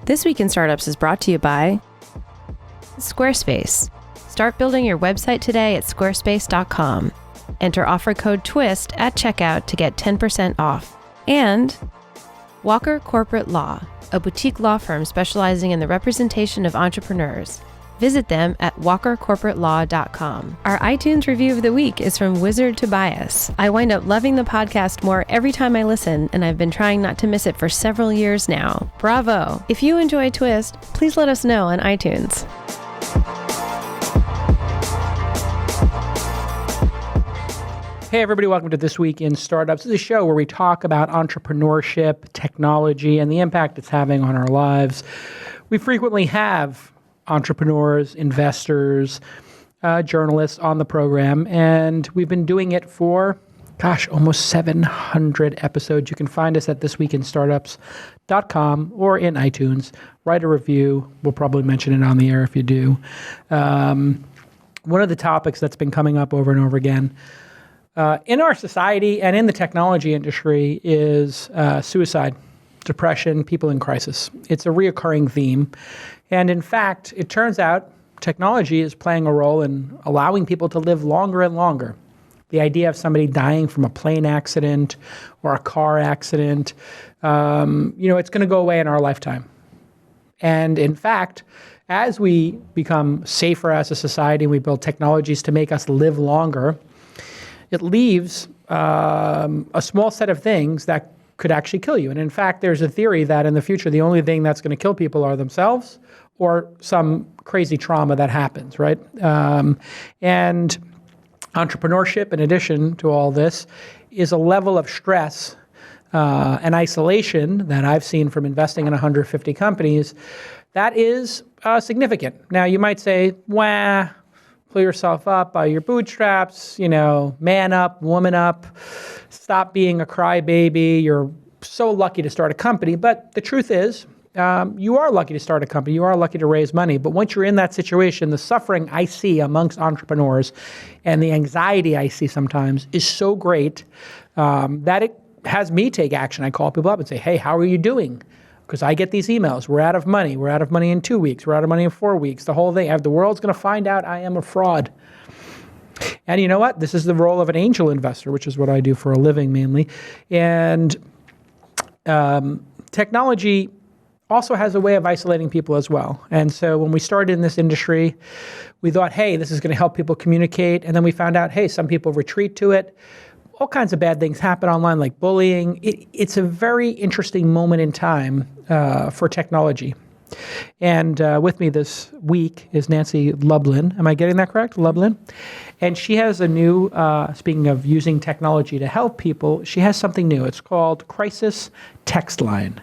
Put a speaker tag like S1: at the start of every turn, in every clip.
S1: This Week in Startups is brought to you by Squarespace. Start building your website today at squarespace.com. Enter offer code TWIST at checkout to get 10% off. And Walker Corporate Law, a boutique law firm specializing in the representation of entrepreneurs. Visit them at walkercorporatelaw.com. Our iTunes review of the week is from Wizard Tobias. I wind up loving the podcast more every time I listen, and I've been trying not to miss it for several years now. Bravo! If you enjoy Twist, please let us know on iTunes.
S2: Hey everybody, welcome to This Week in Startups. This is a show where we talk about entrepreneurship, technology, and the impact it's having on our lives. We frequently have entrepreneurs, investors, journalists on the program, and we've been doing it for, almost 700 episodes. You can find us at thisweekinstartups.com or in iTunes. Write a review. We'll probably mention it on the air if you do. One of the topics that's been coming up over and over again in our society and in the technology industry is suicide, depression, people in crisis. It's a reoccurring theme. And in fact, it turns out technology is playing a role in allowing people to live longer and longer. The idea of somebody dying from a plane accident or a car accident, it's going to go away in our lifetime. And in fact, as we become safer as a society and we build technologies to make us live longer, it leaves a small set of things that could actually kill you. And in fact, there's a theory that in the future, the only thing that's going to kill people are themselves or some crazy trauma that happens, right? And entrepreneurship, in addition to all this, is a level of stress and isolation that I've seen from investing in 150 companies that is significant. Now, you might say, pull yourself up by your bootstraps, man up, woman up, stop being a crybaby. You're so lucky to start a company. But the truth is, you are lucky to start a company. You are lucky to raise money. But once you're in that situation, the suffering I see amongst entrepreneurs and the anxiety I see sometimes is so great that it has me take action. I call people up and say, hey, how are you doing? Because I get these emails. We're out of money. We're out of money in 2 weeks. We're out of money in 4 weeks. The whole thing. The world's going to find out I am a fraud. And you know what? This is the role of an angel investor, which is what I do for a living mainly. And technology also has a way of isolating people as well. And so when we started in this industry, we thought, hey, this is going to help people communicate. And then we found out, hey, some people retreat to it. All kinds of bad things happen online, like bullying. It's a very interesting moment in time for technology. And with me this week is Nancy Lublin. Am I getting that correct? Lublin? And she has a new, speaking of using technology to help people, she has something new. It's called Crisis Text Line.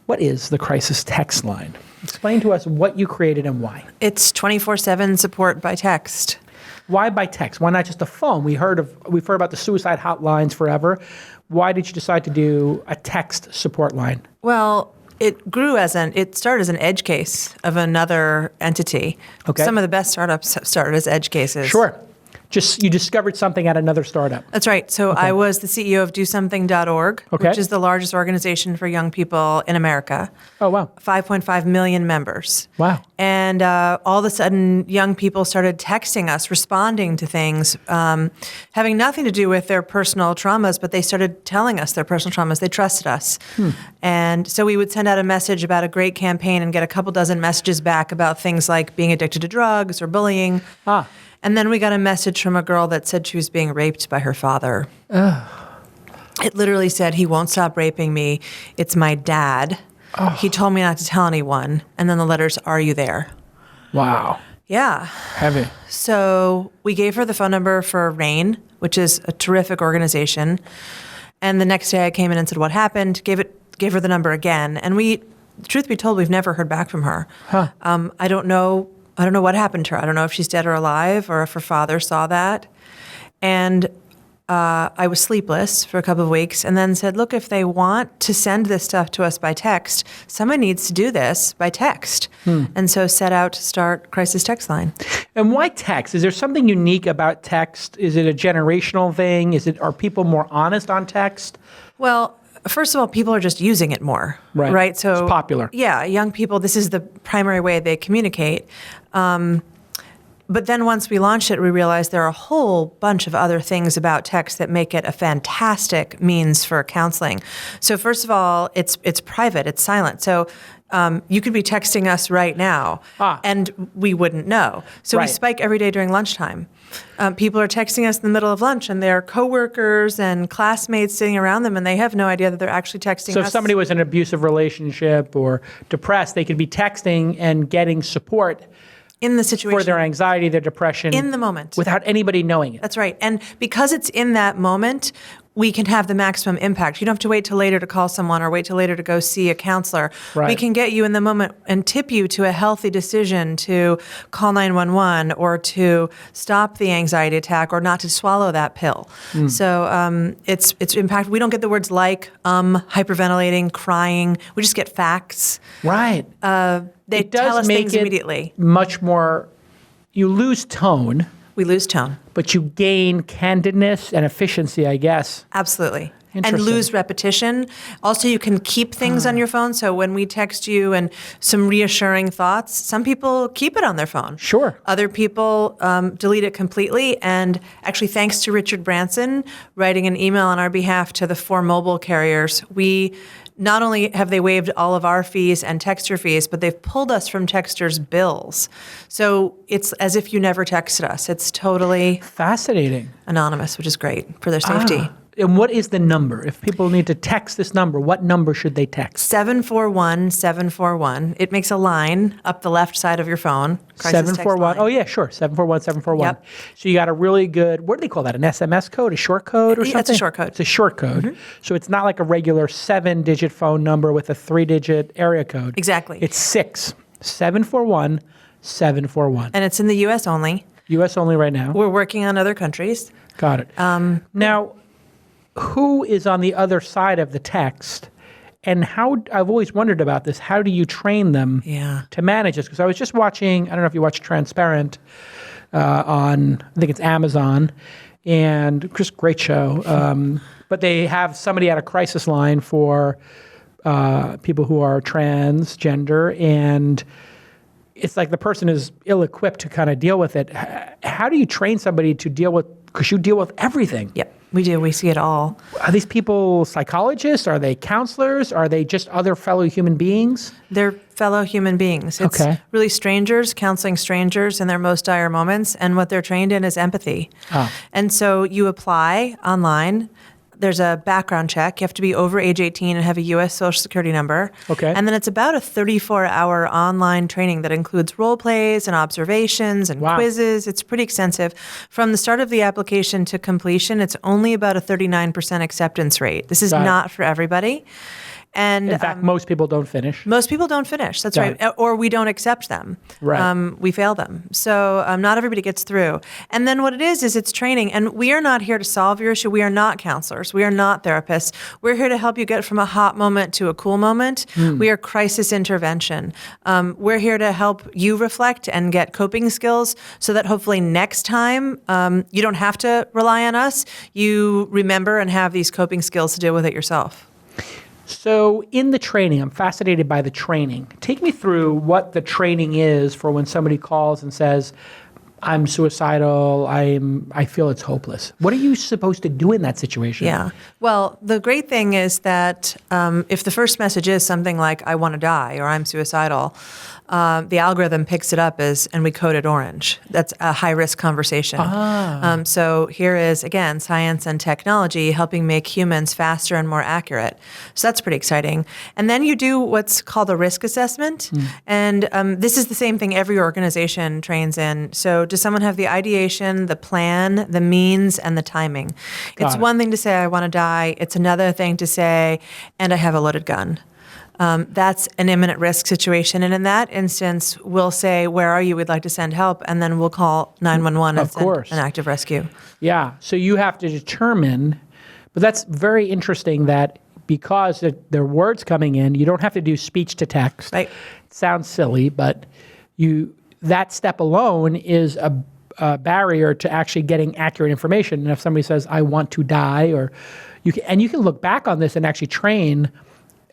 S2: What is the Crisis Text Line? Explain to us what you created and why.
S3: It's 24/7 support by text.
S2: Why by text? Why not just a phone? We've heard about the suicide hotlines forever. Why did you decide to do a text support line?
S3: Well, it started as an edge case of another entity.
S2: Okay.
S3: Some of the best startups have started as edge cases.
S2: Sure. You discovered something at another startup.
S3: That's right. So I was the CEO of DoSomething.org, which is the largest organization for young people in America.
S2: Oh, wow.
S3: 5.5 million members.
S2: Wow.
S3: And all of a sudden, young people started texting us, responding to things, having nothing to do with their personal traumas, but they started telling us their personal traumas. They trusted us. And so we would send out a message about a great campaign and get a couple dozen messages back about things like being addicted to drugs or bullying. And then we got a message from a girl that said she was being raped by her father. It literally said, he won't stop raping me. It's my dad. He told me not to tell anyone. And then the letters, are you there?
S2: Wow.
S3: Yeah.
S2: Heavy.
S3: So we gave her the phone number for RAIN, which is a terrific organization. And the next day I came in and said, what happened? Gave her the number again. And truth be told, we've never heard back from her. I don't know what happened to her. I don't know if she's dead or alive or if her father saw that. And I was sleepless for a couple of weeks and then said, look, if they want to send this stuff to us by text, someone needs to do this by text. And so set out to start Crisis Text Line.
S2: And why text? Is there something unique about text? Is it a generational thing? Are people more honest on text?
S3: Well, First of all, people are just using it more, right? So
S2: it's popular.
S3: Yeah, young people, this is the primary way they communicate. But then once we launched it, we realized there are a whole bunch of other things about text that make it a fantastic means for counseling. So first of all, it's private, it's silent. So you could be texting us right now, and we wouldn't know. So we spike every day during lunchtime. People are texting us in the middle of lunch, and their coworkers and classmates sitting around them, and they have no idea that they're actually texting us.
S2: So if somebody was in an abusive relationship or depressed, they could be texting and getting support
S3: in the situation.
S2: For their anxiety, their depression.
S3: In the moment.
S2: Without anybody knowing it.
S3: That's right. And because it's in that moment, we can have the maximum impact. You don't have to wait till later to call someone or wait till later to go see a counselor.
S2: Right.
S3: We can get you in the moment and tip you to a healthy decision to call 911 or to stop the anxiety attack or not to swallow that pill. So it's impact. We don't get the words like, hyperventilating, crying. We just get facts.
S2: Right.
S3: They tell us things immediately.
S2: Much more, you lose tone.
S3: We lose tone.
S2: But you gain candidness and efficiency, I guess.
S3: Absolutely. And lose repetition. Also, you can keep things on your phone. So when we text you and some reassuring thoughts, some people keep it on their phone.
S2: Sure.
S3: Other people delete it completely. And actually, thanks to Richard Branson writing an email on our behalf to the 4 mobile carriers, we not only have they waived all of our fees and Texter fees, but they've pulled us from Texter's bills. So it's as if you never texted us. It's totally
S2: fascinating,
S3: anonymous, which is great for their safety.
S2: And what is the number? If people need to text this number, what number should they text?
S3: 741-741. It makes a line up the left side of your phone.
S2: 741. Oh, yeah, sure. 741-741.
S3: Yep.
S2: So you got a really good, what do they call that? An SMS code, a short code or something?
S3: It's a short code.
S2: It's a short code. Mm-hmm. So it's not like a regular 7-digit phone number with a 3-digit area code.
S3: Exactly.
S2: It's 741-741.
S3: And it's in the U.S. only.
S2: U.S. only right now.
S3: We're working on other countries.
S2: Got it. Now, who is on the other side of the text? And how, I've always wondered about this, how do you train them to manage this? Because I was just watching, I don't know if you watch Transparent on, I think it's Amazon, and just great show. But they have somebody at a crisis line for people who are transgender, and it's like the person is ill-equipped to kind of deal with it. How do you train somebody to deal with, because you deal with everything.
S3: Yep. We do. We see it all.
S2: Are these people psychologists? Are they counselors? Are they just other fellow human beings?
S3: They're fellow human beings. It's really strangers, counseling strangers in their most dire moments, and what they're trained in is empathy. And so you apply online. There's a background check. You have to be over age 18 and have a U.S. Social Security number. And then it's about a 34-hour online training that includes role plays and observations and quizzes. It's pretty extensive. From the start of the application to completion, it's only about a 39% acceptance rate. This is not for everybody. And
S2: in fact, most people don't finish.
S3: Most people don't finish. That's right. Or we don't accept them. We fail them. So not everybody gets through. And then what it is it's training. And we are not here to solve your issue. We are not counselors. We are not therapists. We're here to help you get from a hot moment to a cool moment. We are crisis intervention. We're here to help you reflect and get coping skills so that hopefully next time you don't have to rely on us. You remember and have these coping skills to deal with it yourself.
S2: So in the training, I'm fascinated by the training. Take me through what the training is for when somebody calls and says, I'm suicidal, I feel it's hopeless. What are you supposed to do in that situation?
S3: Yeah. Well, the great thing is that if the first message is something like, I want to die or I'm suicidal, the algorithm picks it up and we code it orange. That's a high-risk conversation. So here is, again, science and technology helping make humans faster and more accurate. So that's pretty exciting. And then you do what's called a risk assessment. And this is the same thing every organization trains in. So does someone have the ideation, the plan, the means, and the timing? It's one thing to say, I want to die. It's another thing to say, and I have a loaded gun. That's an imminent risk situation. And in that instance, we'll say, where are you? We'd like to send help. And then we'll call 911 and send an active rescue. Yeah.
S2: So you have to determine, but that's very interesting that because there are words coming in, you don't have to do speech to text.
S3: Right.
S2: It sounds silly, but that step alone is a barrier to actually getting accurate information. And if somebody says, I want to die, or you can look back on this and actually train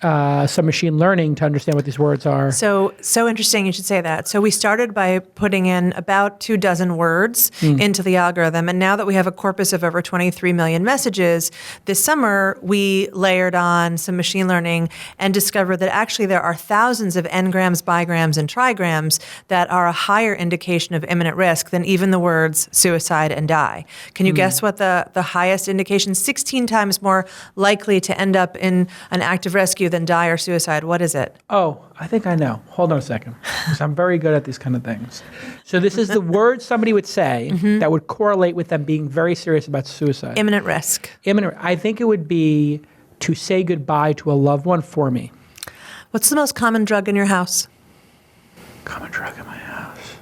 S2: some machine learning to understand what these words are.
S3: So interesting you should say that. So we started by putting in about 24 words into the algorithm. And now that we have a corpus of over 23 million messages, this summer we layered on some machine learning and discovered that actually there are thousands of n-grams, bigrams, and trigrams that are a higher indication of imminent risk than even the words suicide and die. Can you guess what the highest indication? 16 times more likely to end up in an active rescue than die or suicide. What is it?
S2: Oh, I think I know. Hold on a second, because I'm very good at these kind of things. So this is the word somebody would say that would correlate with them being very serious about suicide.
S3: Imminent risk.
S2: I think it would be to say goodbye to a loved one for me.
S3: What's the most common drug in your house?
S2: Common drug in my house.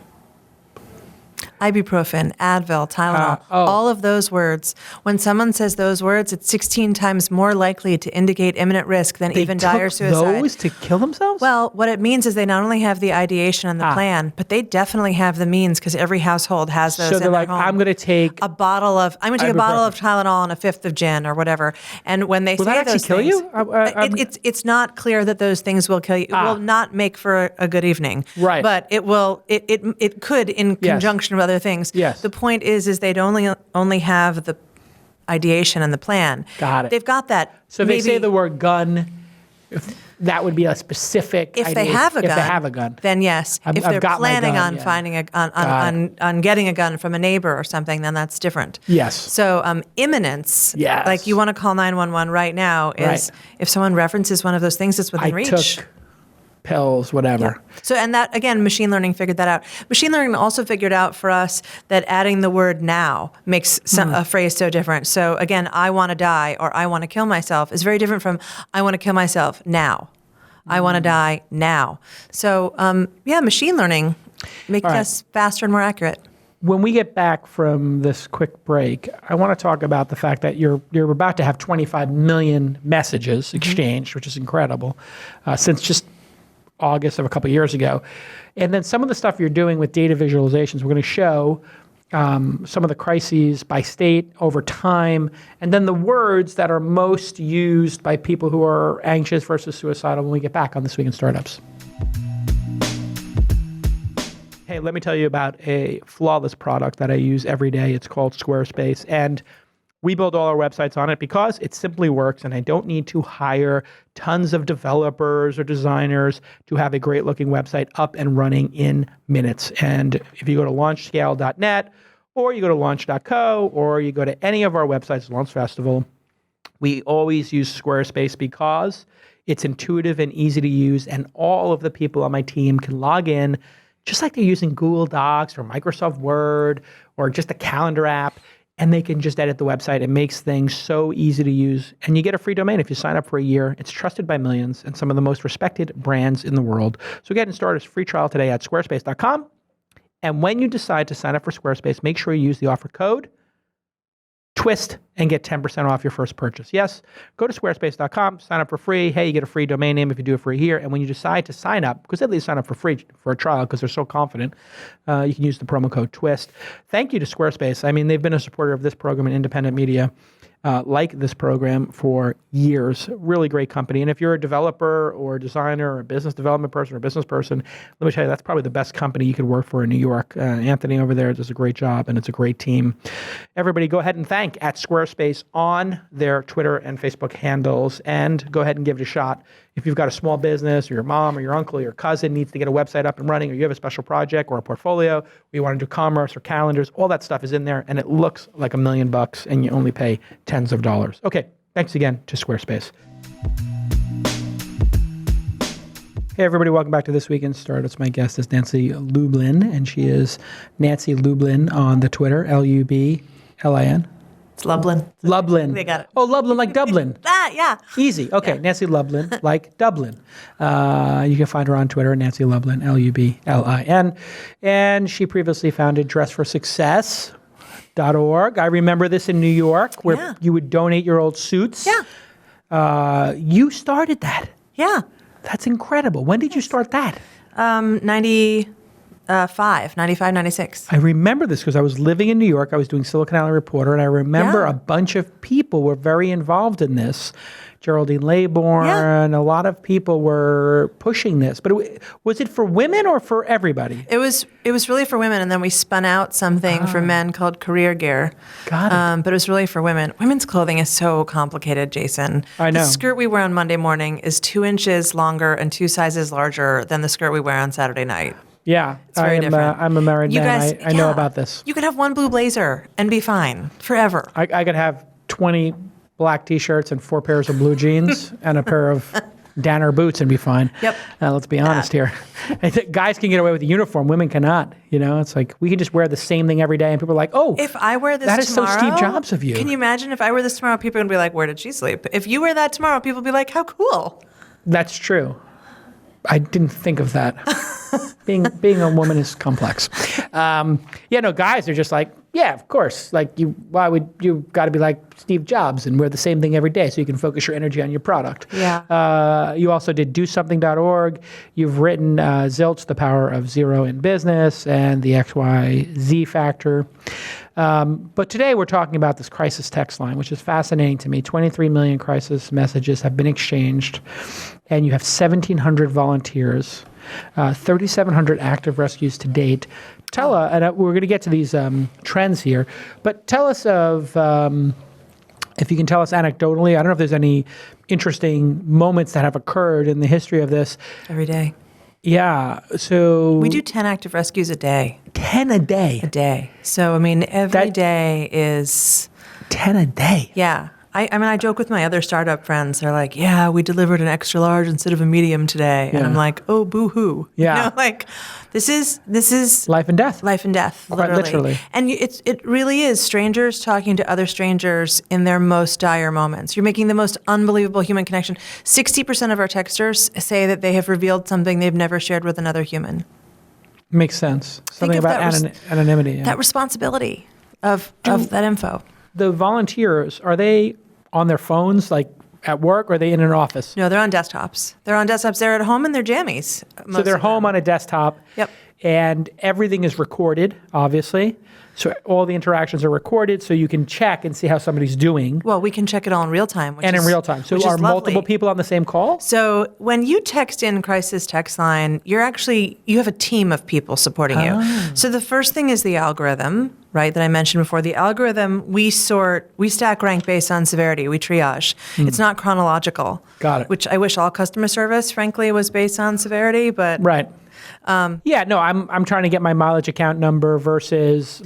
S3: Ibuprofen, Advil, Tylenol, all of those words. When someone says those words, it's 16 times more likely to indicate imminent risk than even die or suicide.
S2: Those to kill themselves?
S3: Well, what it means is they not only have the ideation and the plan, but they definitely have the means because every household has those.
S2: So they're
S3: in
S2: like,
S3: their home.
S2: I'm going to take
S3: a bottle of Tylenol and a fifth of gin or whatever. And when they
S2: will
S3: say
S2: that
S3: those
S2: actually
S3: things,
S2: kill you?
S3: It's not clear that those things will kill you. It will not make for a good evening.
S2: Right.
S3: But it will. It could in conjunction with other things.
S2: Yes.
S3: The point is they'd only have the ideation and the plan.
S2: Got it.
S3: They've got that.
S2: So if they say the word gun, that would be a specific
S3: If
S2: idea.
S3: they have a gun.
S2: If they have a gun.
S3: Then yes. If they're planning on finding on getting a gun from a neighbor or something, then that's different.
S2: Yes.
S3: So imminence, like you want to call 911 right now, is if someone references one of those things that's within reach.
S2: I took pills, whatever.
S3: Yeah. So, and that, again, machine learning figured that out. Machine learning also figured out for us that adding the word now makes a phrase so different. So again, I want to die or I want to kill myself is very different from I want to kill myself now. I want to die now. So machine learning makes us faster and more accurate.
S2: When we get back from this quick break, I want to talk about the fact that you're about to have 25 million messages exchanged, which is incredible, since just August of a couple of years ago. And then some of the stuff you're doing with data visualizations, we're going to show some of the crises by state over time, and then the words that are most used by people who are anxious versus suicidal when we get back on This Week in Startups. Hey, let me tell you about a flawless product that I use every day. It's called Squarespace, and we build all our websites on it because it simply works, and I don't need to hire tons of developers or designers to have a great-looking website up and running in minutes. And if you go to launchscale.net, or you go to launch.co, or you go to any of our websites, Launch Festival, we always use Squarespace because it's intuitive and easy to use, and all of the people on my team can log in just like they're using Google Docs or Microsoft Word or just a calendar app, and they can just edit the website. It makes things so easy to use. And you get a free domain if you sign up for a year. It's trusted by millions and some of the most respected brands in the world. So get started free trial today at squarespace.com. And when you decide to sign up for Squarespace, make sure you use the offer code TWIST and get 10% off your first purchase. Yes, go to squarespace.com, sign up for free. Hey, you get a free domain name if you do it for a year. And when you decide to sign up, because at least sign up for free for a trial because they're so confident, you can use the promo code TWIST. Thank you to Squarespace. I mean, they've been a supporter of this program and independent media like this program for years. Really great company. And if you're a developer or a designer or a business development person or a business person, let me tell you, that's probably the best company you could work for in New York. Anthony over there does a great job, and it's a great team. Everybody go ahead and thank at Squarespace on their Twitter and Facebook handles, and go ahead and give it a shot. If you've got a small business, or your mom or your uncle or your cousin needs to get a website up and running, or you have a special project or a portfolio, or you want to do commerce or calendars, all that stuff is in there, and it looks like $1 million, and you only pay tens of dollars. Okay, thanks again to Squarespace. Hey everybody, welcome back to This Week in Startups. My guest is Nancy Lublin, and she is Nancy Lublin on the Twitter, Lublin.
S3: It's Lublin.
S2: Lublin.
S3: They got it.
S2: Oh, Lublin like Dublin.
S3: That, yeah.
S2: Easy. Okay, yeah. Nancy Lublin like Dublin. You can find her on Twitter, Nancy Lublin, Lublin. And she previously founded DressForSuccess.org. I remember this in New York, where you would donate your old suits.
S3: Yeah.
S2: You started that.
S3: Yeah.
S2: That's incredible. When did you start that?
S3: 94, 95, 96.
S2: I remember this because I was living in New York. I was doing Silicon Alley Reporter, and I remember
S3: Yeah.
S2: a bunch of people were very involved in this. Geraldine Laybourne, a lot of people were pushing this. But was it for women or for everybody?
S3: It was really for women, and then we spun out something for men called Career Gear.
S2: Got it.
S3: But it was really for women. Women's clothing is so complicated, Jason.
S2: I know.
S3: The skirt we wear on Monday morning is 2 inches longer and 2 sizes larger than the skirt we wear on Saturday night.
S2: Yeah,
S3: It's very different.
S2: I'm a married
S3: You
S2: man.
S3: guys-
S2: I know
S3: yeah.
S2: about this.
S3: You could have one blue blazer and be fine forever.
S2: I could have 20 black T-shirts and 4 pairs of blue jeans and a pair of Danner boots and be fine.
S3: Yep.
S2: Let's be honest here. I think guys can get away with the uniform. Women cannot. You know, it's like we can just wear the same thing every day, and people are like, "Oh,
S3: If I wear this
S2: that is
S3: tomorrow,
S2: so Steve Jobs of you."
S3: Can you imagine if I wear this tomorrow, people are going to be like, where did she sleep? If you wear that tomorrow, people will be like, how cool.
S2: That's true. I didn't think of that. being a woman is complex. Guys are just like, yeah, of course. Like why would you got to be like Steve Jobs and wear the same thing every day so you can focus your energy on your product.
S3: Yeah.
S2: You also did DoSomething.org. You've written Zilch, The Power of Zero in Business, and the XYZ Factor. But today we're talking about this crisis text line, which is fascinating to me. 23 million crisis messages have been exchanged, and you have 1,700 volunteers, 3,700 active rescues to date. We're going to get to these trends here, but tell us if you can tell us anecdotally, I don't know if there's any interesting moments that have occurred in the history of this.
S3: Every day.
S2: Yeah, so...
S3: We do 10 active rescues a day.
S2: 10 a day?
S3: A day. So, I mean, every day is...
S2: 10 a day?
S3: Yeah. I joke with my other startup friends. They're like, yeah, we delivered an extra large instead of a medium today. And I'm like, oh, boo-hoo.
S2: Yeah.
S3: You know, like, this is
S2: life and death.
S3: Life and death,
S2: Quite literally.
S3: And it really is strangers talking to other strangers in their most dire moments. You're making the most unbelievable human connection. 60% of our texters say that they have revealed something they've never shared with another human.
S2: Makes sense. Something about anonymity. Yeah.
S3: That responsibility of that info.
S2: The volunteers, are they on their phones, like at work, or are they in an office?
S3: No, they're on desktops. They're at home in their jammies.
S2: So they're home on a desktop.
S3: Yep.
S2: And everything is recorded, obviously. So all the interactions are recorded, so you can check and see how somebody's doing.
S3: Well, we can check it all in real time.
S2: In real time. So are multiple people on the same call?
S3: So when you text in crisis text line, you have a team of people supporting you. So the first thing is the algorithm, right, that I mentioned before. The algorithm, we stack rank based on severity. We triage. It's not chronological.
S2: Got it.
S3: Which I wish all customer service, frankly, was based on severity, but...
S2: Right. I'm trying to get my mileage account number versus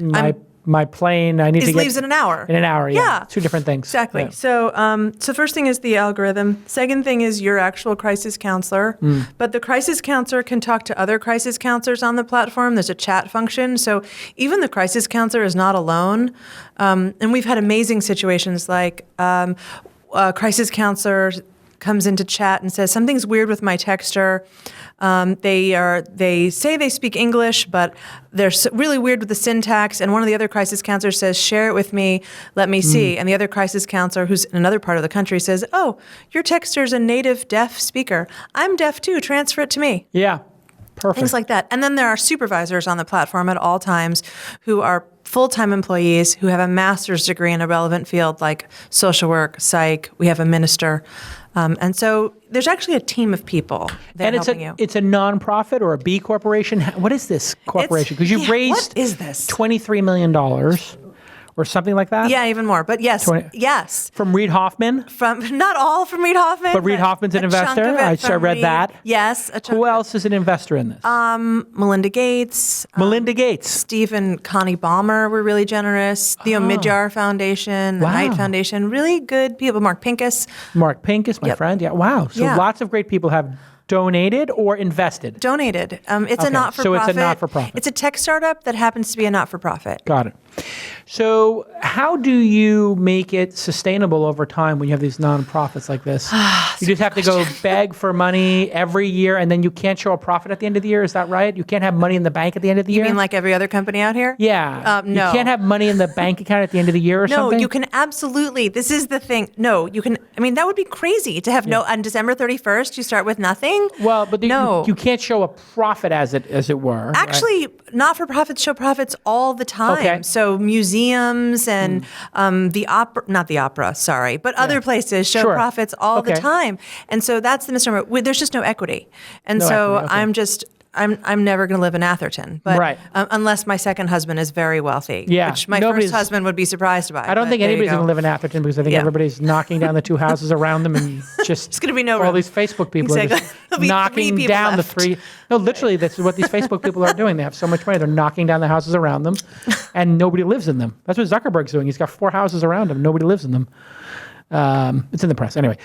S2: my plane. I need to get...
S3: leaves in an hour.
S2: In an hour, yeah. 2 different things.
S3: Exactly.
S2: Yeah.
S3: So first thing is the algorithm. Second thing is your actual crisis counselor. But the crisis counselor can talk to other crisis counselors on the platform. There's a chat function. So even the crisis counselor is not alone. And we've had amazing situations like a crisis counselor comes into chat and says, something's weird with my texter. They say they speak English, but they're really weird with the syntax. And one of the other crisis counselors says, share it with me, let me see. And the other crisis counselor, who's in another part of the country, says, oh, your texter's a native deaf speaker. I'm deaf too, transfer it to me.
S2: Yeah, perfect.
S3: Things like that. And then there are supervisors on the platform at all times who are full-time employees who have a master's degree in a relevant field like social work, psych. We have a minister. And so there's actually a team of people that are helping you.
S2: It's a nonprofit or a B corporation? What is this corporation? Because you've raised
S3: what is this?
S2: $23 million or something like that?
S3: Yeah, even more. But yes, yes.
S2: From Reid Hoffman?
S3: Not all from Reid Hoffman.
S2: But Reid Hoffman's an investor? I read that.
S3: Yes.
S2: Who else is an investor in this?
S3: Melinda Gates.
S2: Melinda Gates.
S3: Steve and Connie Ballmer were really generous. The Omidjar Foundation, the Knight Foundation, really good people. Mark Pincus.
S2: Mark Pincus, my friend. Yeah, wow. So lots of great people have donated or invested?
S3: Donated. It's a not-for-profit.
S2: So it's a not-for-profit.
S3: It's a tech startup that happens to be a not-for-profit.
S2: Got it. So how do you make it sustainable over time when you have these nonprofits like this? You just have to go beg for money every year, and then you can't show a profit at the end of the year. Is that right? You can't have money in the bank at the end of the year?
S3: You mean like every other company out here?
S2: Yeah.
S3: No.
S2: You can't have money in the bank account at the end of the year or something?
S3: No, you can absolutely. This is the thing. No, you can. I mean, that would be crazy to have no, on December 31st, you start with nothing.
S2: Well, but
S3: no.
S2: you can't show a profit as it were.
S3: Actually, not-for-profits show profits all the time.
S2: Okay.
S3: So museums and the opera, not the opera, sorry, but other places show profits all the time. And so that's the misnomer. There's just no equity. And
S2: No
S3: so
S2: equity, okay.
S3: I'm never going to live in Atherton, but unless my second husband is very wealthy, which my first husband would be surprised by.
S2: I don't think anybody's going to live in Atherton because I think everybody's knocking down the 2 houses around them and just
S3: it's going to be no
S2: all
S3: room.
S2: these Facebook people are just knocking down the 3. No, literally, that's what these Facebook people are doing. They have so much money, they're knocking down the houses around them, and nobody lives in them. That's what Zuckerberg's doing. He's got 4 houses around him. Nobody lives in them. It's in the press. Anyway,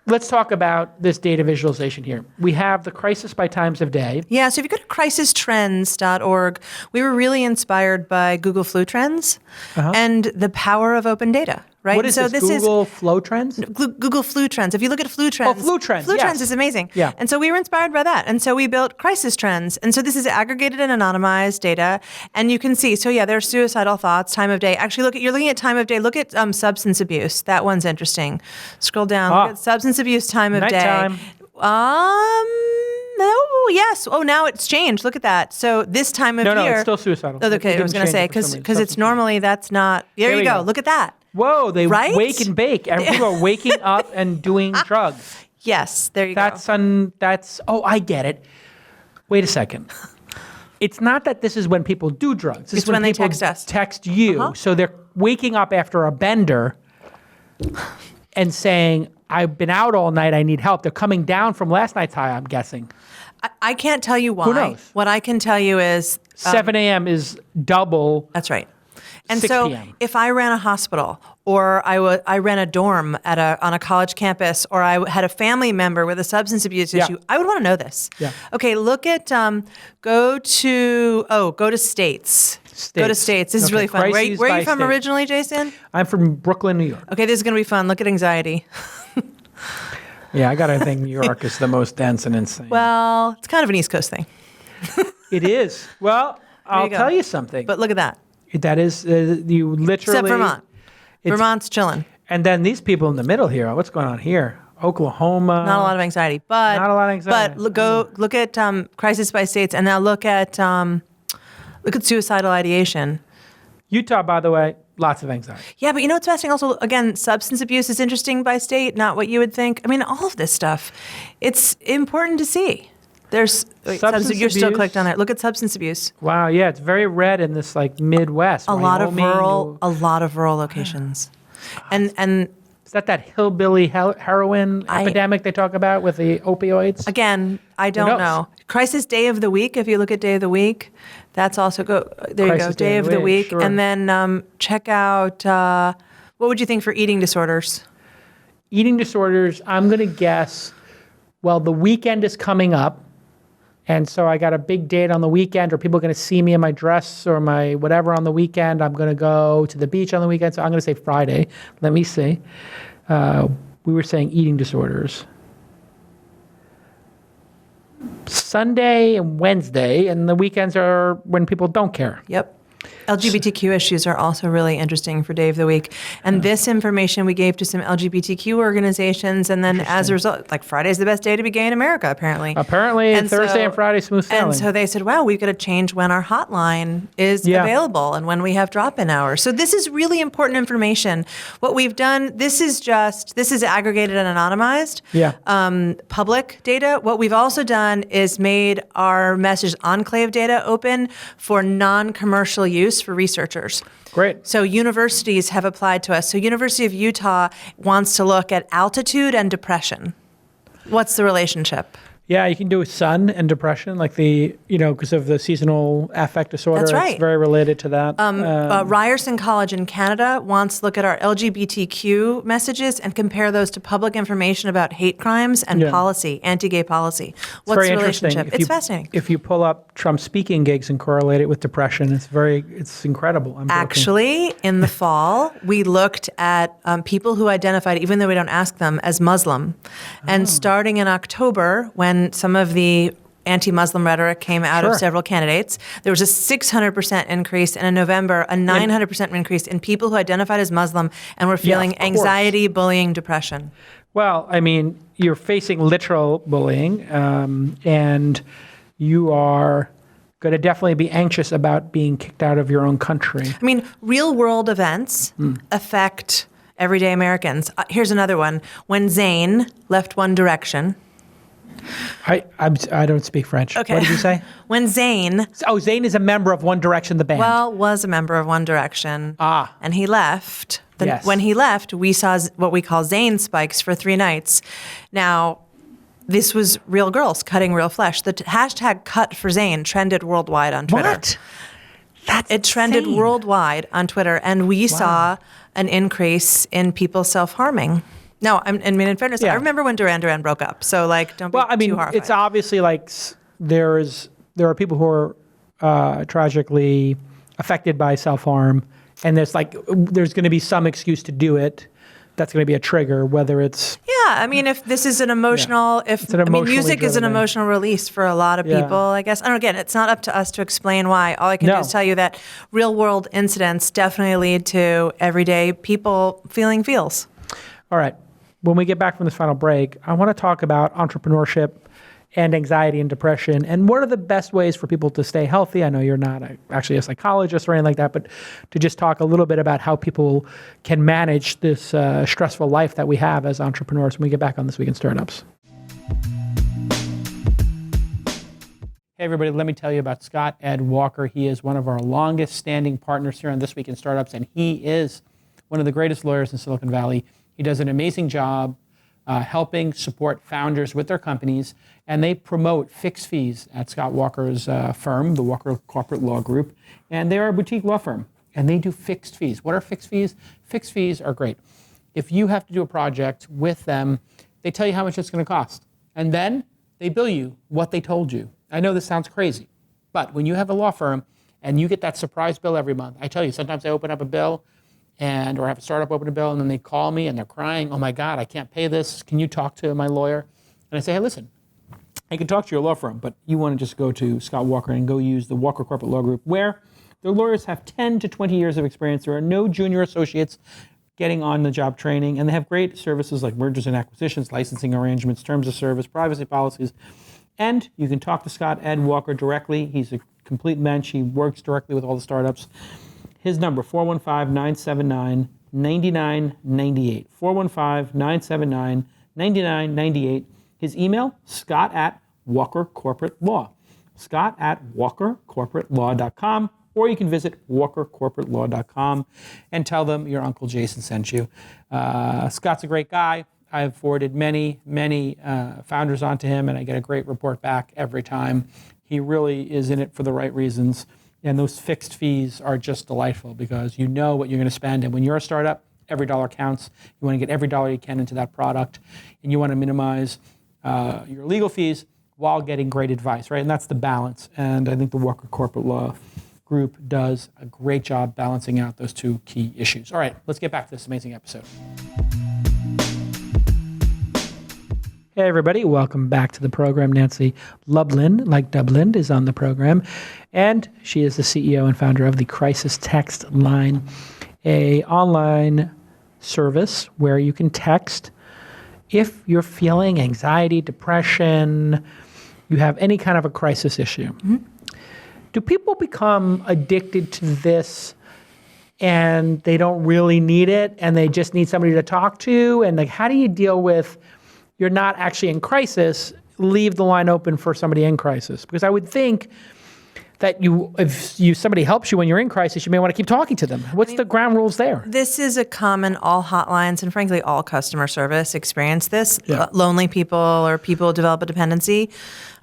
S2: let's talk about this data visualization here. We have the crisis by times of day.
S3: Yeah, so if you go to crisistrends.org, we were really inspired by Google Flu Trends and the power of open data, right?
S2: What is this, Google Flow Trends?
S3: Google Flu Trends. If you look at Flu Trends.
S2: Oh, Flu Trends,
S3: Flu Trends is amazing.
S2: Yeah.
S3: And so we were inspired by that. And so we built Crisis Trends. And so this is aggregated and anonymized data. And you can see, so yeah, there's suicidal thoughts, time of day. Actually, you're looking at time of day. Look at substance abuse. That one's interesting. Scroll down. Look at substance abuse, time of
S2: Nighttime.
S3: day. No, yes. Oh, now it's changed. Look at that. So this time of year.
S2: No, it's still suicidal.
S3: Oh, okay, I was going to say, because it's normally, that's not. There you go. Look at that.
S2: Whoa, they
S3: right?
S2: wake and bake. People are waking up and doing drugs.
S3: Yes, there you
S2: go. I get it. Wait a second. It's not that this is when people do drugs. This
S3: it's
S2: is when
S3: they
S2: people
S3: text us.
S2: Text you. So they're waking up after a bender and saying, I've been out all night, I need help. They're coming down from last night's high, I'm guessing.
S3: I can't tell you why.
S2: Who knows?
S3: What I can tell you is
S2: 7 a.m. is double.
S3: That's right. And
S2: 6
S3: so
S2: p.m.
S3: if I ran a hospital or I ran a dorm on a college campus or I had a family member with a substance abuse issue, I would want to know this.
S2: Yeah.
S3: Okay, look at, go to states. Go to states. This is really fun. Where are you from originally, Jason?
S2: I'm from Brooklyn, New York.
S3: Okay, this is going to be fun. Look at anxiety.
S2: Yeah, I got to think New York is the most dense and insane.
S3: Well, it's kind of an East Coast thing.
S2: It is. Well, I'll tell you something.
S3: But look at that.
S2: That is, you literally...
S3: Except Vermont. Vermont's chilling.
S2: And then these people in the middle here, what's going on here? Oklahoma.
S3: Not a lot of anxiety. But
S2: not a lot of anxiety.
S3: But look at crisis by states, and now look at suicidal ideation.
S2: Utah, by the way, lots of anxiety.
S3: Yeah, but you know what's fascinating? Also, again, substance abuse is interesting by state, not what you would think. I mean, all of this stuff, it's important to see. There's substance abuse. You're still clicked on there. Look at substance abuse.
S2: Wow, yeah, it's very red in this like Midwest.
S3: A lot of rural locations, and
S2: is that hillbilly heroin epidemic they talk about with the opioids?
S3: Again, I don't know. Crisis Day of the Week. If you look at Day of the Week, that's also there. You go, Day of the Week, sure. And then check out what would you think for eating disorders?
S2: Eating disorders. I'm going to guess. Well, the weekend is coming up. And so I got a big date on the weekend, or people are going to see me in my dress or my whatever on the weekend. I'm going to go to the beach on the weekend. So I'm going to say Friday. Let me see. We were saying eating disorders. Sunday and Wednesday, and the weekends are when people don't care.
S3: Yep. LGBTQ issues are also really interesting for Day of the Week. And this information we gave to some LGBTQ organizations, and then as a result, like Friday's the best day to be gay in America, apparently.
S2: And Thursday and Friday, smooth sailing.
S3: And so they said, wow, we've got to change when our hotline is available and when we have drop-in hours. So this is really important information. What we've done, this is aggregated and anonymized, public data. What we've also done is made our message enclave data open for non-commercial use for researchers.
S2: Great.
S3: So universities have applied to us. So University of Utah wants to look at altitude and depression. What's the relationship?
S2: Yeah, you can do sun and depression, like because of the seasonal affect disorder.
S3: That's right.
S2: It's very related to that.
S3: Ryerson College in Canada wants to look at our LGBTQ messages and compare those to public information about hate crimes and policy, anti-gay policy. What's
S2: very
S3: the
S2: interesting.
S3: relationship? It's fascinating.
S2: If you pull up Trump speaking gigs and correlate it with depression, it's incredible. I'm joking.
S3: Actually, in the fall, we looked at people who identified, even though we don't ask them, as Muslim. And starting in October, when some of the anti-Muslim rhetoric came out of several candidates, there was a 600% increase, and in November, a 900% increase in people who identified as Muslim and were feeling anxiety, bullying, depression.
S2: Well, I mean, you're facing literal bullying, and you are going to definitely be anxious about being kicked out of your own country.
S3: I mean, real-world events affect everyday Americans. Here's another one. When Zayn left One Direction,
S2: I don't speak French.
S3: Okay.
S2: What did you say?
S3: When Zayn...
S2: Oh, Zayn is a member of One Direction, the band.
S3: Well, was a member of One Direction. And he left. When he left, we saw what we call Zayn spikes for 3 nights. Now, this was real girls cutting real flesh. The hashtag cut for Zayn trended worldwide on Twitter.
S2: What?
S3: It trended worldwide on Twitter, and we saw an increase in people self-harming. No, I mean, in fairness, I remember when Duran Duran broke up. So, don't be too horrified.
S2: It's obviously there are people who are tragically affected by self-harm, and there's going to be some excuse to do it. That's going to be a trigger, whether it's...
S3: Yeah, I mean, if this is an emotional... music is an emotional release for a lot of people, I guess. And again, it's not up to us to explain why. All I can do is tell you that real-world incidents definitely lead to everyday people feeling feels.
S2: All right. When we get back from this final break, I want to talk about entrepreneurship and anxiety and depression, and what are the best ways for people to stay healthy. I know you're not actually a psychologist or anything like that, but to just talk a little bit about how people can manage this stressful life that we have as entrepreneurs when we get back on This Week in Startups. Hey everybody, let me tell you about Scott Ed Walker. He is one of our longest standing partners here on This Week in Startups, and he is one of the greatest lawyers in Silicon Valley. He does an amazing job helping support founders with their companies, and they promote fixed fees at Scott Walker's firm, the Walker Corporate Law Group, and they are a boutique law firm, and they do fixed fees. What are fixed fees? Fixed fees are great. If you have to do a project with them, they tell you how much it's going to cost, and then they bill you what they told you. I know this sounds crazy, but when you have a law firm and you get that surprise bill every month, I tell you, sometimes I open up a bill or have a startup open a bill, and then they call me and they're crying, oh my God, I can't pay this. Can you talk to my lawyer? And I say, hey, listen, I can talk to your law firm, but you want to just go to Scott Walker and go use the Walker Corporate Law Group, where their lawyers have 10 to 20 years of experience. There are no junior associates getting on-the-job training, and they have great services like mergers and acquisitions, licensing arrangements, terms of service, privacy policies, and you can talk to Scott Ed Walker directly. He's a complete mensch. He works directly with all the startups. His number, 415-979-9998. 415-979-9998. His email, scott@walkercorporatelaw. scott@walkercorporatelaw.com. Or you can visit walkercorporatelaw.com and tell them your Uncle Jason sent you. Scott's a great guy. I've forwarded many founders onto him, and I get a great report back every time. He really is in it for the right reasons. And those fixed fees are just delightful because you know what you're going to spend. And when you're a startup, every dollar counts. You want to get every dollar you can into that product. And you want to minimize your legal fees while getting great advice, right? And that's the balance. And I think the Walker Corporate Law Group does a great job balancing out those two key issues. All right, let's get back to this amazing episode. Hey everybody, welcome back to the program. Nancy Lublin, like Dublin, is on the program, and she is the CEO and founder of the Crisis Text Line, a online service where you can text if you're feeling anxiety, depression, you have any kind of a crisis issue. Mm-hmm. Do people become addicted to this and they don't really need it and they just need somebody to talk to? And how do you deal with you're not actually in crisis, leave the line open for somebody in crisis? Because I would think that if somebody helps you when you're in crisis, you may want to keep talking to them. What's the ground rules there?
S3: This is a common, all hotlines and frankly all customer service experience this.
S2: Yeah.
S3: Lonely people or people who develop a dependency.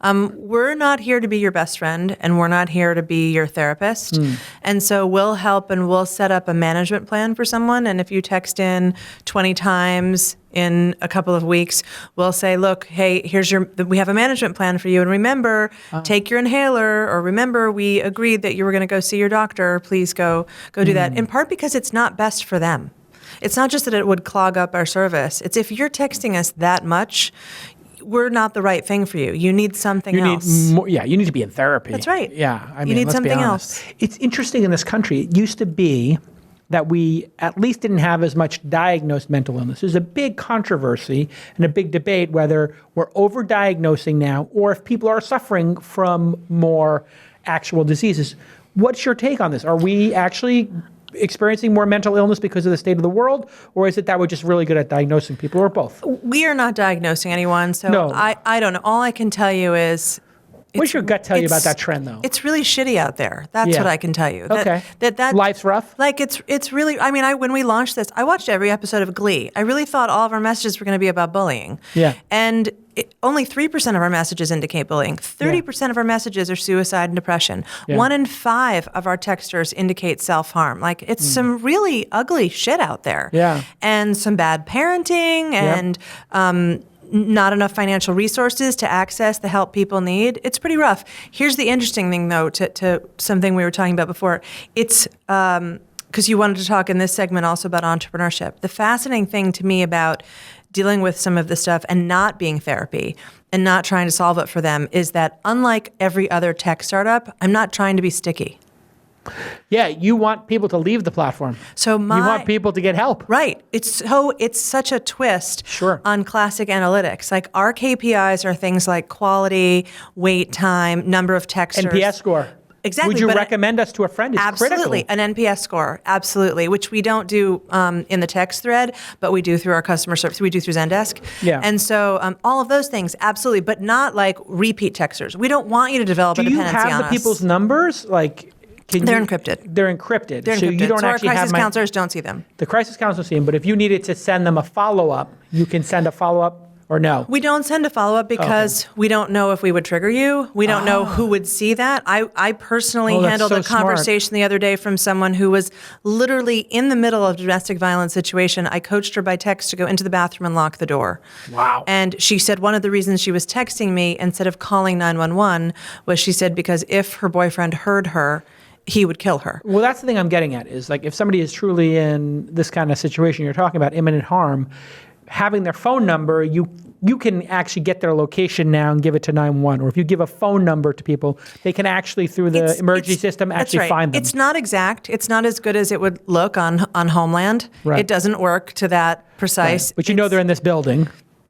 S3: We're not here to be your best friend, and we're not here to be your therapist. And so we'll help and we'll set up a management plan for someone. And if you text in 20 times in a couple of weeks, we'll say, look, hey, we have a management plan for you. And remember, take your inhaler, or remember, we agreed that you were going to go see your doctor. Please go do that. In part because it's not best for them. It's not just that it would clog up our service. It's if you're texting us that much, we're not the right thing for you. You need something else.
S2: You need to be in therapy.
S3: That's right.
S2: Yeah, I mean,
S3: you need
S2: let's
S3: something
S2: be honest.
S3: else.
S2: It's interesting in this country. It used to be that we at least didn't have as much diagnosed mental illness. There's a big controversy and a big debate whether we're overdiagnosing now or if people are suffering from more actual diseases. What's your take on this? Are we actually experiencing more mental illness because of the state of the world, or is it that we're just really good at diagnosing people, or both?
S3: We are not diagnosing anyone, so
S2: No.
S3: I don't know. All I can tell you is...
S2: What's your gut tell you about that trend, though?
S3: It's really shitty out there. That's
S2: Yeah.
S3: what I can tell you.
S2: Okay.
S3: That
S2: Life's rough?
S3: Like, it's really... I mean, when we launched this, I watched every episode of Glee. I really thought all of our messages were going to be about bullying.
S2: Yeah.
S3: And only 3% of our messages indicate bullying. 30% of our messages are suicide and depression.
S2: Yeah.
S3: 1 in 5 of our texters indicate self-harm. Like, it's some really ugly shit out there.
S2: Yeah.
S3: And some bad parenting and... not enough financial resources to access the help people need. It's pretty rough. Here's the interesting thing, though, to something we were talking about before. It's because you wanted to talk in this segment also about entrepreneurship. The fascinating thing to me about dealing with some of this stuff and not being therapy and not trying to solve it for them is that unlike every other tech startup, I'm not trying to be sticky.
S2: Yeah, you want people to leave the platform.
S3: So
S2: you want people to get help.
S3: Right. It's such a twist
S2: Sure.
S3: on classic analytics. Like, our KPIs are things like quality, wait time, number of texters.
S2: NPS score.
S3: Exactly.
S2: Would you recommend us to a friend? It's
S3: Absolutely.
S2: critical.
S3: An NPS score. Absolutely. Which we don't do in the text thread, but we do through our customer service. We do through Zendesk.
S2: Yeah.
S3: And so all of those things, absolutely, but not like repeat texters. We don't want you to develop a dependency on us.
S2: Do you have the people's numbers? Like,
S3: They're encrypted.
S2: They're encrypted.
S3: They're
S2: so
S3: encrypted.
S2: you don't
S3: so
S2: actually
S3: our crisis
S2: have
S3: counselors don't see them.
S2: The crisis counselors see them, but if you needed to send them a follow-up, you can send a follow-up or no?
S3: We don't send a follow-up because we don't know if we would trigger you. We don't know who would see that. I personally handled a conversation the other day from someone who was literally in the middle of a domestic violence situation. I coached her by text to go into the bathroom and lock the door.
S2: Wow.
S3: And she said one of the reasons she was texting me instead of calling 911 was, she said, because if her boyfriend heard her, he would kill her.
S2: Well, that's the thing I'm getting at, is like if somebody is truly in this kind of situation you're talking about, imminent harm, having their phone number, you can actually get their location now and give it to 911. Or if you give a phone number to people, they can actually, through the emergency system, actually find them.
S3: It's not exact. It's not as good as it would look on Homeland.
S2: Right.
S3: It doesn't work to that precise.
S2: Right. But you know they're in this building.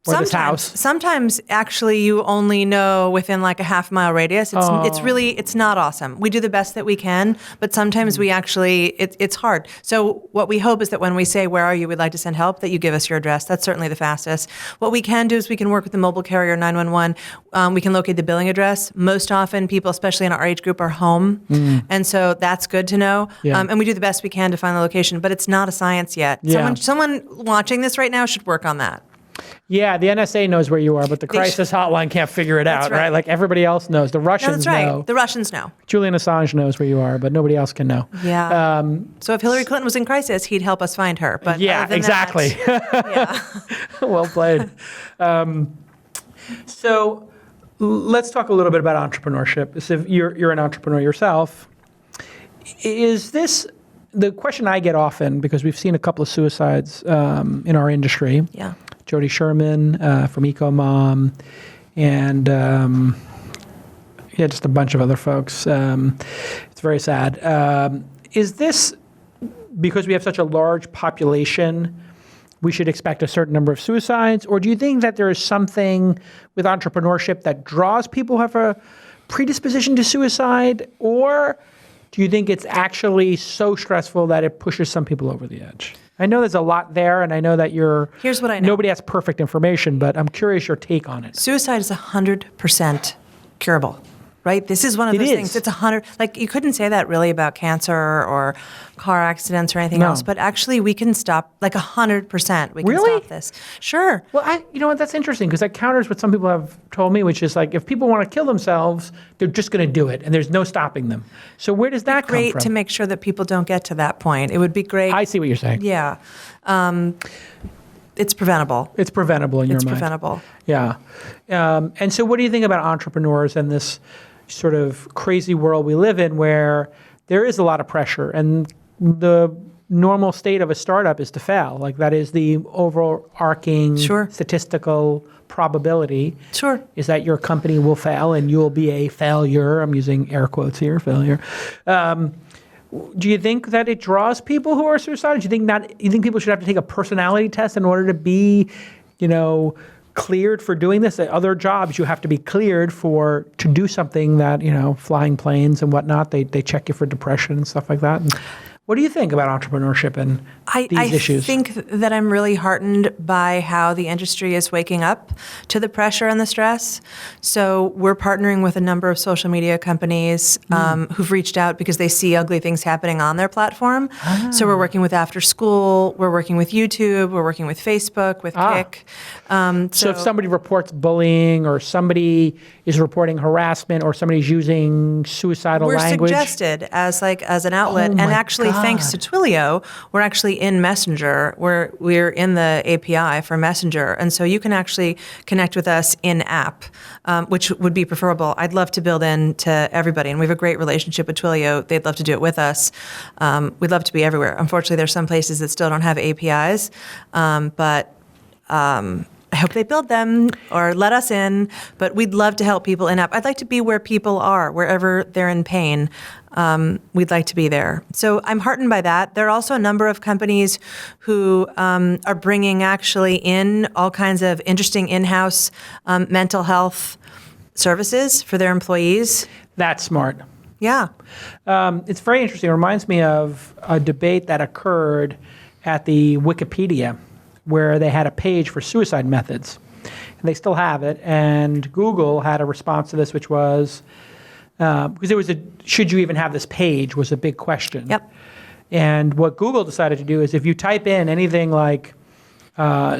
S2: Or this house.
S3: Sometimes, actually, you only know within like a half-mile radius. It's not awesome. We do the best that we can, but sometimes we actually, it's hard. So what we hope is that when we say, where are you, we'd like to send help, that you give us your address. That's certainly the fastest. What we can do is we can work with the mobile carrier 911. We can locate the billing address. Most often, people, especially in our age group, are home. And so that's good to know.
S2: Yeah.
S3: And we do the best we can to find the location, but it's not a science yet.
S2: Yeah.
S3: Someone watching this right now should work on that.
S2: Yeah, the NSA knows where you are, but the crisis hotline can't figure it out, right? Like everybody else knows. The Russians
S3: that's right.
S2: know.
S3: The Russians know.
S2: Julian Assange knows where you are, but nobody else can know.
S3: Yeah. So if Hillary Clinton was in crisis, he'd help us find her. But
S2: yeah, exactly.
S3: Yeah.
S2: Well played. So let's talk a little bit about entrepreneurship. So if you're an entrepreneur yourself. Is this the question I get often, because we've seen a couple of suicides in our industry?
S3: Yeah.
S2: Jody Sherman from EcoMom, and just a bunch of other folks. It's very sad. Is this because we have such a large population, we should expect a certain number of suicides? Or do you think that there is something with entrepreneurship that draws people who have a predisposition to suicide? Or do you think it's actually so stressful that it pushes some people over the edge? I know there's a lot there, and I know that
S3: Here's what I know.
S2: Nobody has perfect information, but I'm curious your take on it.
S3: Suicide is 100% curable. right? This is one of
S2: It
S3: those
S2: is.
S3: things. It's 100. Like, you couldn't say that really about cancer or car accidents or anything
S2: No.
S3: else. But actually, we can stop, like 100%. We can
S2: Really?
S3: stop this. Sure.
S2: Well, you know what? That's interesting because that counters what some people have told me, which is like if people want to kill themselves, they're just going to do it, and there's no stopping them. So where does that come
S3: Great
S2: from?
S3: to make sure that people don't get to that point. It would be great.
S2: I see what you're saying.
S3: Yeah. It's preventable.
S2: It's preventable in your
S3: It's
S2: mind.
S3: preventable.
S2: Yeah. And so what do you think about entrepreneurs and this sort of crazy world we live in where there is a lot of pressure and the normal state of a startup is to fail? Like that is the overarching
S3: Sure.
S2: statistical probability
S3: Sure.
S2: is that your company will fail and you'll be a failure. I'm using air quotes here, failure. Do you think that it draws people who are suicidal? Do you think not? You think people should have to take a personality test in order to be, cleared for doing this? At other jobs, you have to be cleared to do something that flying planes and whatnot. They check you for depression and stuff like that. And what do you think about entrepreneurship and these issues?
S3: I think that I'm really heartened by how the industry is waking up to the pressure and the stress. So we're partnering with a number of social media companies who've reached out because they see ugly things happening on their platform. So we're working with After School, we're working with YouTube, we're working with Facebook, with Kik.
S2: So if somebody reports bullying or somebody is reporting harassment or somebody's using suicidal language.
S3: We're suggested as an outlet.
S2: Oh
S3: and
S2: my
S3: actually, thanks to Twilio, we're actually in Messenger. We're in the API for Messenger. And so you can actually connect with us in app, which would be preferable. I'd love to build in to everybody. And we have a great relationship with Twilio. They'd love to do it with us. We'd love to be everywhere. Unfortunately, there's some places that still don't have APIs. But I hope they build them or let us in, but we'd love to help people in app. I'd like to be where people are, wherever they're in pain. We'd like to be there. So I'm heartened by that. There are also a number of companies who are bringing actually in all kinds of interesting in-house mental health services for their employees.
S2: That's smart.
S3: Yeah.
S2: It's very interesting. It reminds me of a debate that occurred at the Wikipedia, where they had a page for suicide methods. And they still have it. And Google had a response to this, which was, because there was should you even have this page was a big question.
S3: Yep.
S2: And what Google decided to do is if you type in anything like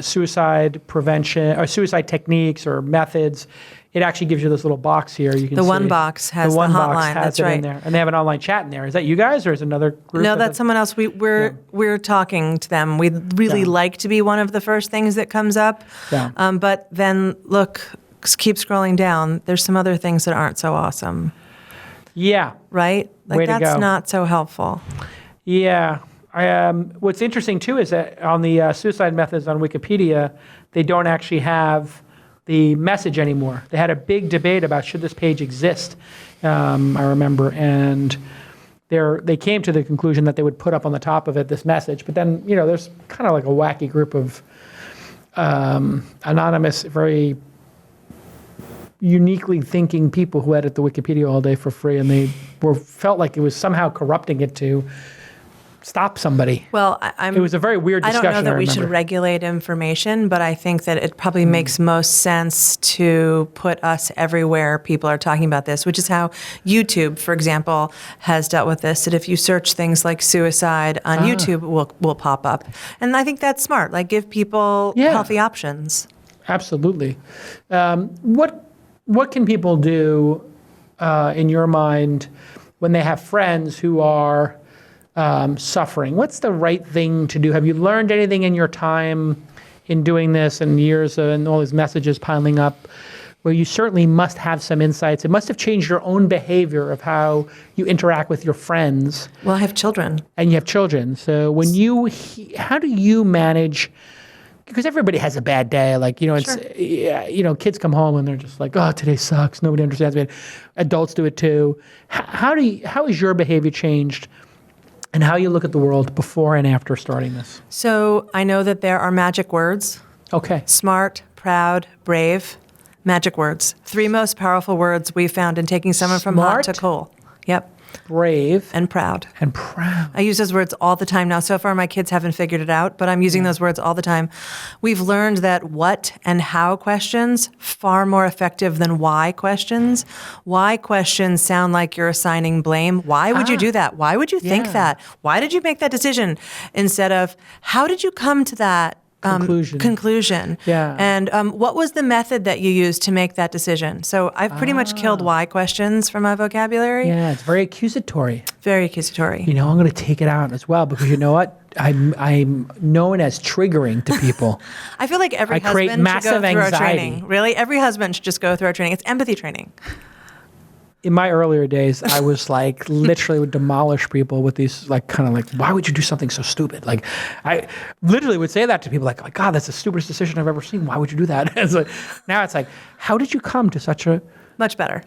S2: suicide prevention or suicide techniques or methods, it actually gives you this little box here. You can
S3: The
S2: see.
S3: one box has the hotline. That's
S2: it
S3: right.
S2: in there. And they have an online chat in there. Is that you guys or is it another group?
S3: No, that's someone else. We're talking to them. We'd really like to be one of the first things that comes up.
S2: Yeah.
S3: But then look, keep scrolling down. There's some other things that aren't so awesome.
S2: Yeah.
S3: Right? Like
S2: Way to
S3: that's
S2: go.
S3: not so helpful.
S2: Yeah. What's interesting, too, is that on the suicide methods on Wikipedia, they don't actually have the message anymore. They had a big debate about should this page exist, I remember, and they came to the conclusion that they would put up on the top of it this message. But then, there's kind of like a wacky group of anonymous, very uniquely thinking people who edit the Wikipedia all day for free, and they felt like it was somehow corrupting it to stop somebody.
S3: Well,
S2: It was a very weird discussion.
S3: I don't know that we should
S2: remember.
S3: regulate information, but I think that it probably makes most sense to put us everywhere people are talking about this, which is how YouTube, for example, has dealt with this. That if you search things like suicide on YouTube, will pop up. And I think that's smart. Like give people healthy options.
S2: Absolutely. What can people do, in your mind, when they have friends who are suffering? What's the right thing to do? Have you learned anything in your time in doing this and years and all these messages piling up where you certainly must have some insights? It must have changed your own behavior of how you interact with your friends.
S3: Well, I have children.
S2: And you have children. So when how do you manage? Because everybody has a bad day. Like, kids come home and they're just like, oh, today sucks. Nobody understands me. Adults do it too. How has your behavior changed and how you look at the world before and after starting this?
S3: So I know that there are magic words.
S2: Okay.
S3: Smart, proud, brave. Magic words. 3 most powerful words we found in taking someone from hot
S2: Smart?
S3: to cool. Yep.
S2: brave,
S3: and proud.
S2: and proud.
S3: I use those words all the time now. So far, my kids haven't figured it out, but I'm using those words all the time. We've learned that what and how questions far more effective than why questions. Why questions sound like you're assigning blame. Why would you do that? Why would you think that? Why did you make that decision? Instead of how did you come to that conclusion?
S2: Yeah.
S3: And what was the method that you used to make that decision? So I've pretty much killed why questions from my vocabulary.
S2: Yeah, it's very accusatory.
S3: Very accusatory.
S2: You know, I'm going to take it out as well because you know what? I'm known as triggering to people.
S3: I feel like every
S2: I create
S3: husband should
S2: massive
S3: go through our
S2: anxiety.
S3: training. Really? Every husband should just go through our training. It's empathy training.
S2: In my earlier days, I was like literally would demolish people with these like kind of like, why would you do something so stupid? Like I literally would say that to people like God, that's the stupidest decision I've ever seen. Why would you do that? It's like, now it's like, how did you come to such a...
S3: Much better.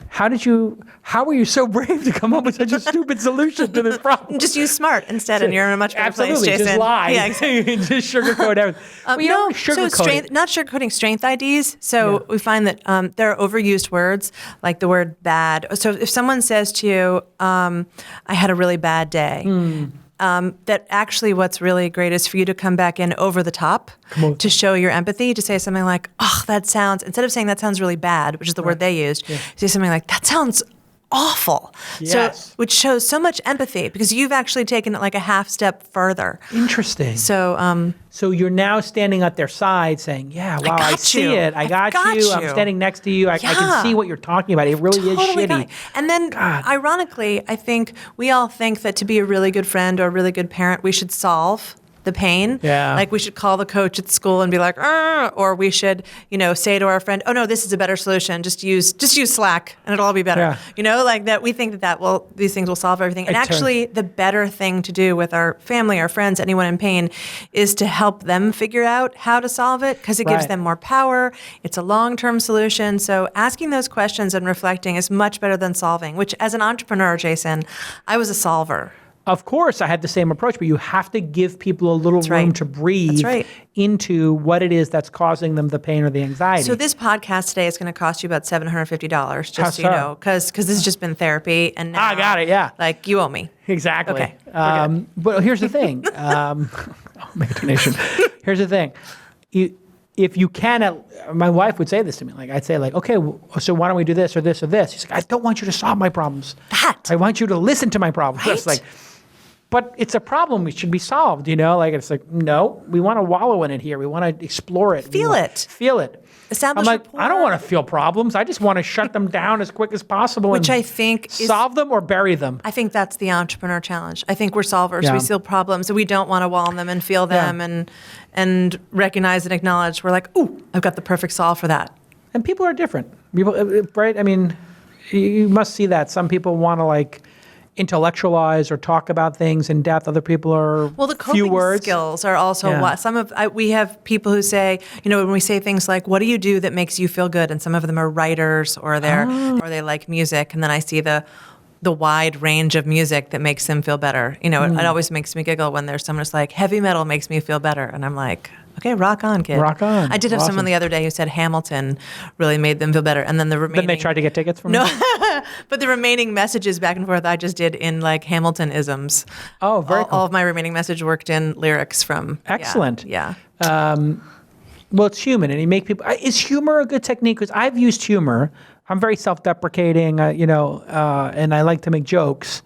S2: How were you so brave to come up with such a stupid solution to this problem?
S3: Just use smart instead and you're in a much better place,
S2: Absolutely,
S3: Jason.
S2: just lie.
S3: Yeah, exactly.
S2: Just sugarcoat everything. Well, you don't sugarcoat it.
S3: Not sugarcoating, strength IDs. So we find that there are overused words like the word bad. So if someone says to you, I had a really bad day, that actually what's really great is for you to come back in over the top to show your empathy, to say something like, oh, instead of saying that sounds really bad, which is the word they used, say something like, that sounds awful.
S2: Yes.
S3: So, which shows so much empathy because you've actually taken it like a half step further.
S2: Interesting.
S3: So,
S2: so you're now standing at their side saying, yeah, wow, I see
S3: you.
S2: it. I got you. I'm standing next to you. I can see what you're talking about. It really is shitty.
S3: And then, ironically, I think we all think that to be a really good friend or a really good parent, we should solve the pain.
S2: Yeah.
S3: Like we should call the coach at school and be like, or we should, say to our friend, oh no, this is a better solution. Just use Slack and it'll all be better.
S2: Yeah.
S3: Like that we think these things will solve everything. And actually the better thing to do with our family, our friends, anyone in pain is to help them figure out how to solve it because it gives them more power. It's a long-term solution. So asking those questions and reflecting is much better than solving, which as an entrepreneur, Jason, I was a solver.
S2: Of course, I had the same approach, but you have to give people a little room to breathe into what it is that's causing them the pain or the anxiety.
S3: So this podcast today is going to cost you about $750, just so you know, because this has just been therapy, and now,
S2: I got it. Yeah,
S3: like you owe me.
S2: Exactly.
S3: Okay.
S2: But here's the thing. I'll make a donation. Here's the thing. If you can, my wife would say this to me. Like I'd say, like, okay, so why don't we do this or this or this? She's like, I don't want you to solve my problems. I want you to listen to my problems.
S3: Right?
S2: It's like, but it's a problem. It should be solved. Like it's like, no, we want to wallow in it here. We want to explore it.
S3: Feel it. Establish
S2: I'm like,
S3: rapport.
S2: I don't want to feel problems. I just want to shut them down as quick as possible.
S3: Which
S2: and
S3: I think
S2: solve them or bury them.
S3: I think that's the entrepreneur challenge. I think we're solvers. Yeah. We see problems, and we don't want to wallow in them and feel them and recognize and acknowledge. We're like, ooh, I've got the perfect solve for that.
S2: And people are different. People, right? I mean, you must see that. Some people want to like intellectualize or talk about things in depth. Other people are
S3: the coping skills are also what we have people who say, when we say things like, what do you do that makes you feel good? And some of them are writers or or they like music. And then I see the wide range of music that makes them feel better. It always makes me giggle when there's someone who's like, heavy metal makes me feel better. And I'm like, okay, rock on, kid.
S2: Rock on.
S3: I did have someone the other day who said Hamilton really made them feel better. And then the remaining...
S2: Then they tried to get tickets from me?
S3: But the remaining messages back and forth I just did in like Hamilton-isms.
S2: Oh, very cool.
S3: All of my remaining message worked in lyrics from...
S2: Excellent.
S3: Yeah.
S2: Well, it's human, and you make people... Is humor a good technique? Because I've used humor. I'm very self-deprecating, and I like to make jokes.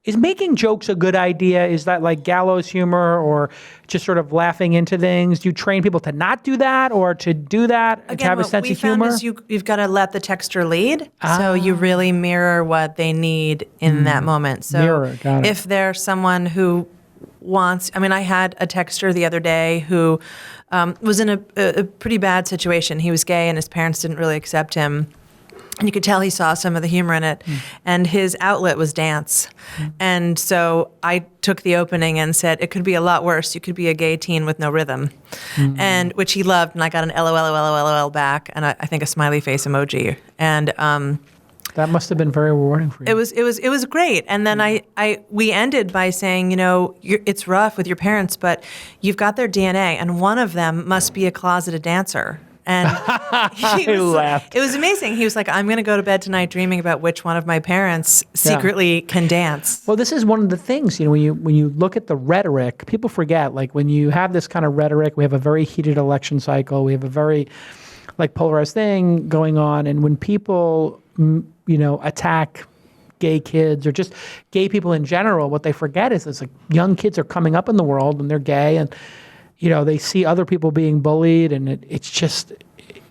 S2: Is making jokes a good idea? Is that like gallows humor or just sort of laughing into things? Do you train people to not do that or to do that,
S3: again,
S2: to have a sense of humor?
S3: Is you've got to let the texture lead. So you really mirror what they need in that moment. So
S2: got it.
S3: If there's someone who wants, I had a texter the other day who was in a pretty bad situation. He was gay and his parents didn't really accept him. And you could tell he saw some of the humor in it. And his outlet was dance. And so I took the opening and said, it could be a lot worse. You could be a gay teen with no rhythm. And which he loved. And I got an LOL back. And I think a smiley face emoji. And
S2: that must have been very rewarding for you.
S3: It was great. And then we ended by saying, it's rough with your parents, but you've got their DNA. And one of them must be a closeted dancer. And
S2: laughed.
S3: it was amazing. He was like, I'm going to go to bed tonight dreaming about which one of my parents secretly can dance.
S2: Well, this is one of the things, when you look at the rhetoric, people forget, like when you have this kind of rhetoric, we have a very heated election cycle, we have a very polarized thing going on, and when people, attack gay kids or just gay people in general, what they forget is like young kids are coming up in the world and they're gay, and they see other people being bullied, and it's just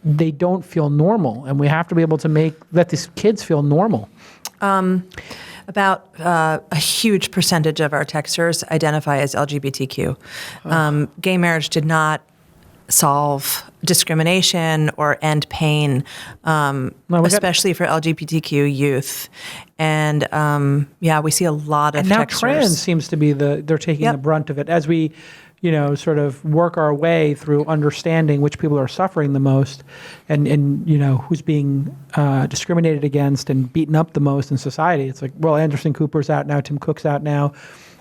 S2: they don't feel normal, and we have to be able to let these kids feel normal.
S3: About a huge percentage of our texters identify as LGBTQ. Gay marriage did not solve discrimination or end pain, especially for LGBTQ youth. And we see a lot of
S2: and now
S3: texters.
S2: Trans seems to be they're taking the brunt of it as we sort of work our way through understanding which people are suffering the most and who's being discriminated against and beaten up the most in society. It's like, well, Anderson Cooper's out now, Tim Cook's out now.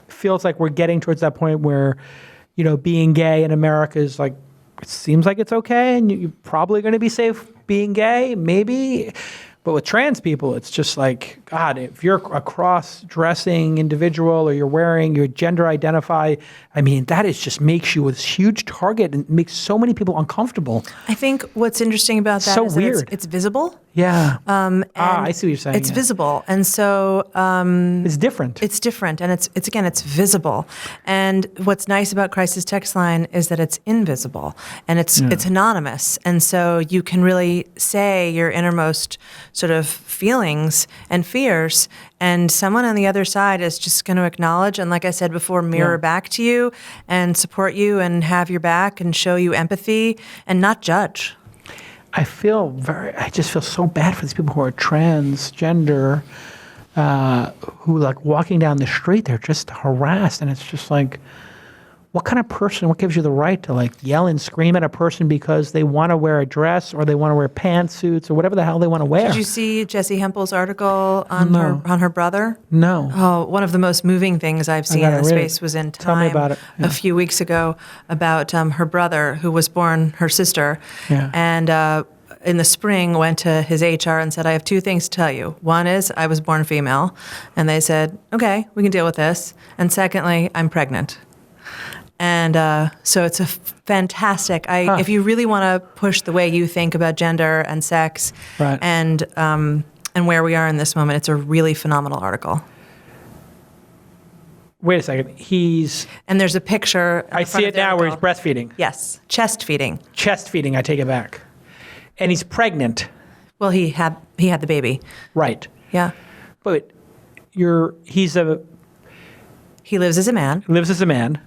S2: Feels like we're getting towards that point where, being gay in America is like, it seems like it's okay, and you're probably going to be safe being gay, maybe. But with trans people, it's just like, God, if you're a cross-dressing individual or your gender identify, that just makes you a huge target and makes so many people uncomfortable.
S3: I think what's interesting about that is
S2: weird.
S3: that it's visible.
S2: Yeah. I see what you're saying.
S3: It's visible. And so
S2: it's different.
S3: It's different. And it's visible. And what's nice about Crisis Text Line is that it's invisible and it's anonymous. And so you can really say your innermost sort of feelings and fears, and someone on the other side is just going to acknowledge and, like I said before, mirror back to you and support you and have your back and show you empathy and not judge.
S2: I just feel so bad for these people who are transgender, who walking down the street, they're just harassed, and it's just like, what kind of person, what gives you the right to yell and scream at a person because they want to wear a dress or they want to wear pantsuits or whatever the hell they want to wear?
S3: Did you see Jessie Hempel's article on her brother?
S2: No.
S3: Oh, one of the most moving things I've seen in the space was in Time.
S2: Tell me about it.
S3: A few weeks ago about her brother who was born her sister.
S2: Yeah.
S3: And in the spring went to his HR and said, I have two things to tell you. One is I was born female. And they said, okay, we can deal with this. And secondly, I'm pregnant. And so it's a fantastic. If you really want to push the way you think about gender and sex,
S2: right,
S3: and where we are in this moment, it's a really phenomenal article.
S2: Wait a second.
S3: And there's a picture.
S2: I see it now where he's breastfeeding.
S3: Yes, chest feeding.
S2: Chest feeding. I take it back. And he's pregnant.
S3: Well, he had the baby.
S2: Right.
S3: Yeah.
S2: But
S3: he lives as a man.
S2: Lives as a man.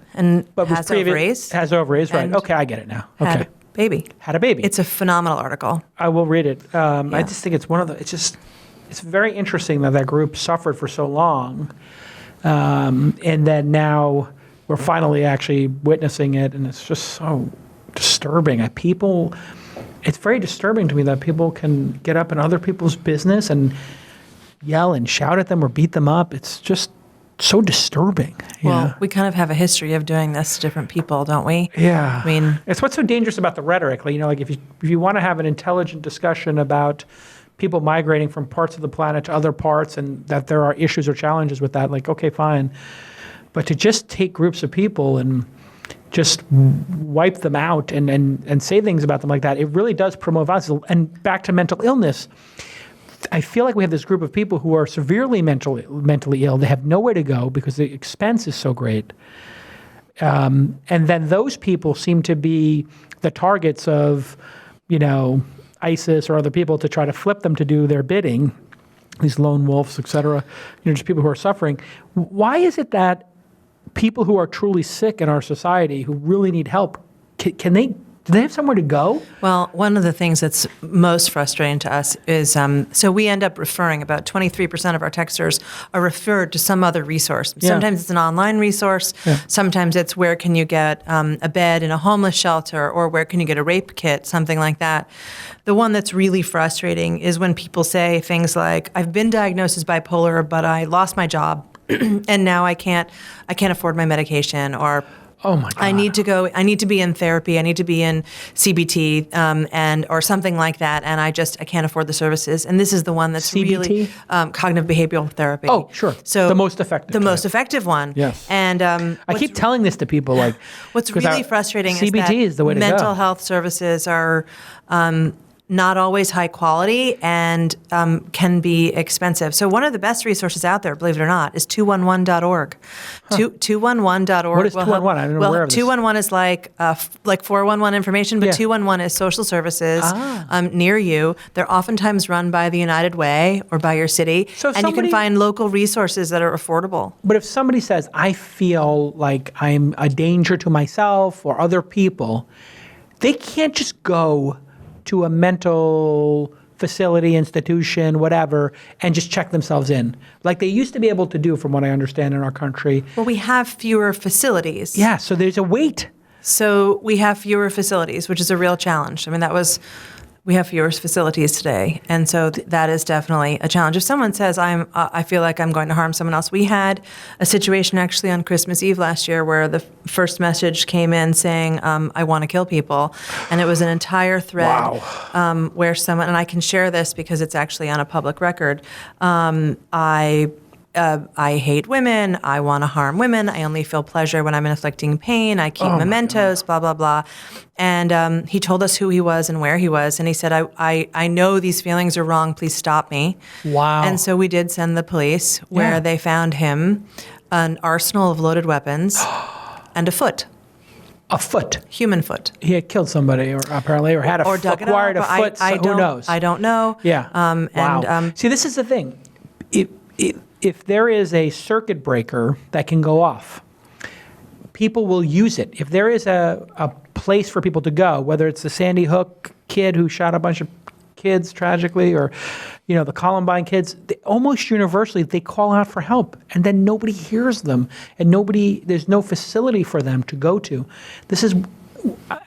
S3: But has ovaries.
S2: Has ovaries, right. Okay, I get it now. Okay.
S3: Had a baby. It's a phenomenal article.
S2: I will read it. I just think it's it's very interesting that group suffered for so long. And then now we're finally actually witnessing it, and it's just so disturbing. It's very disturbing to me that people can get up in other people's business and yell and shout at them or beat them up. It's just so disturbing.
S3: Well, we kind of have a history of doing this to different people, don't we?
S2: Yeah.
S3: I mean,
S2: it's what's so dangerous about the rhetoric. If you want to have an intelligent discussion about people migrating from parts of the planet to other parts and that there are issues or challenges with that, okay, fine. But to just take groups of people and just wipe them out and say things about them like that, it really does promote violence. And back to mental illness, I feel like we have this group of people who are severely mentally ill. They have nowhere to go because the expense is so great. And then those people seem to be the targets of, ISIS or other people to try to flip them to do their bidding, these lone wolves, et cetera, just people who are suffering. Why is it that people who are truly sick in our society, who really need help, do they have somewhere to go?
S3: Well, one of the things that's most frustrating to us is, so we end up referring, about 23% of our texters are referred to some other resource.
S2: Yeah.
S3: Sometimes it's an online resource. Yeah. Sometimes it's where can you get a bed in a homeless shelter, or where can you get a rape kit, something like that. The one that's really frustrating is when people say things like, I've been diagnosed as bipolar, but I lost my job and now I can't afford my medication, or
S2: Oh my God.
S3: I need to be in therapy. I need to be in CBT or something like that. And I can't afford the services. And this is the one that's
S2: CBT?
S3: really cognitive behavioral therapy.
S2: Oh, sure.
S3: So
S2: the most effective.
S3: most effective one.
S2: Yes.
S3: And
S2: I keep telling this to people, like,
S3: what's really frustrating is
S2: CBT
S3: that
S2: is the way to
S3: mental
S2: go.
S3: health services are not always high quality and can be expensive. So one of the best resources out there, believe it or not, is 211.org. 211.org.
S2: What is 211? I don't know where of this.
S3: 211 is like 411 information, but
S2: Yeah.
S3: 211 is social services near you. They're oftentimes run by the United Way or by your city,
S2: So if
S3: and you
S2: somebody-
S3: can find local resources that are affordable.
S2: But if somebody says, I feel like I'm a danger to myself or other people, they can't just go to a mental facility, institution, whatever, and just check themselves in. Like they used to be able to do, from what I understand in our country.
S3: Well, we have fewer facilities.
S2: Yeah, so there's a wait.
S3: So we have fewer facilities, which is a real challenge. I mean, we have fewer facilities today, and so that is definitely a challenge. If someone says, I feel like I'm going to harm someone else, we had a situation actually on Christmas Eve last year where the first message came in saying, I want to kill people, and it was an entire thread where someone, and I can share this because it's actually on a public record, I hate women. I want to harm women. I only feel pleasure when I'm inflicting pain. I keep mementos, blah, blah, blah. And he told us who he was and where he was. And he said, I know these feelings are wrong. Please stop me.
S2: Wow.
S3: And so we did send the police where they found him an arsenal of loaded weapons and a foot.
S2: A foot.
S3: Human foot.
S2: He had killed somebody, or apparently, or had acquired a foot. Who knows?
S3: I don't know.
S2: Yeah. Wow. See, this is the thing. If there is a circuit breaker that can go off, people will use it. If there is a place for people to go, whether it's the Sandy Hook kid who shot a bunch of kids tragically, or the Columbine kids, almost universally they call out for help, and then nobody hears them, and there's no facility for them to go to. This is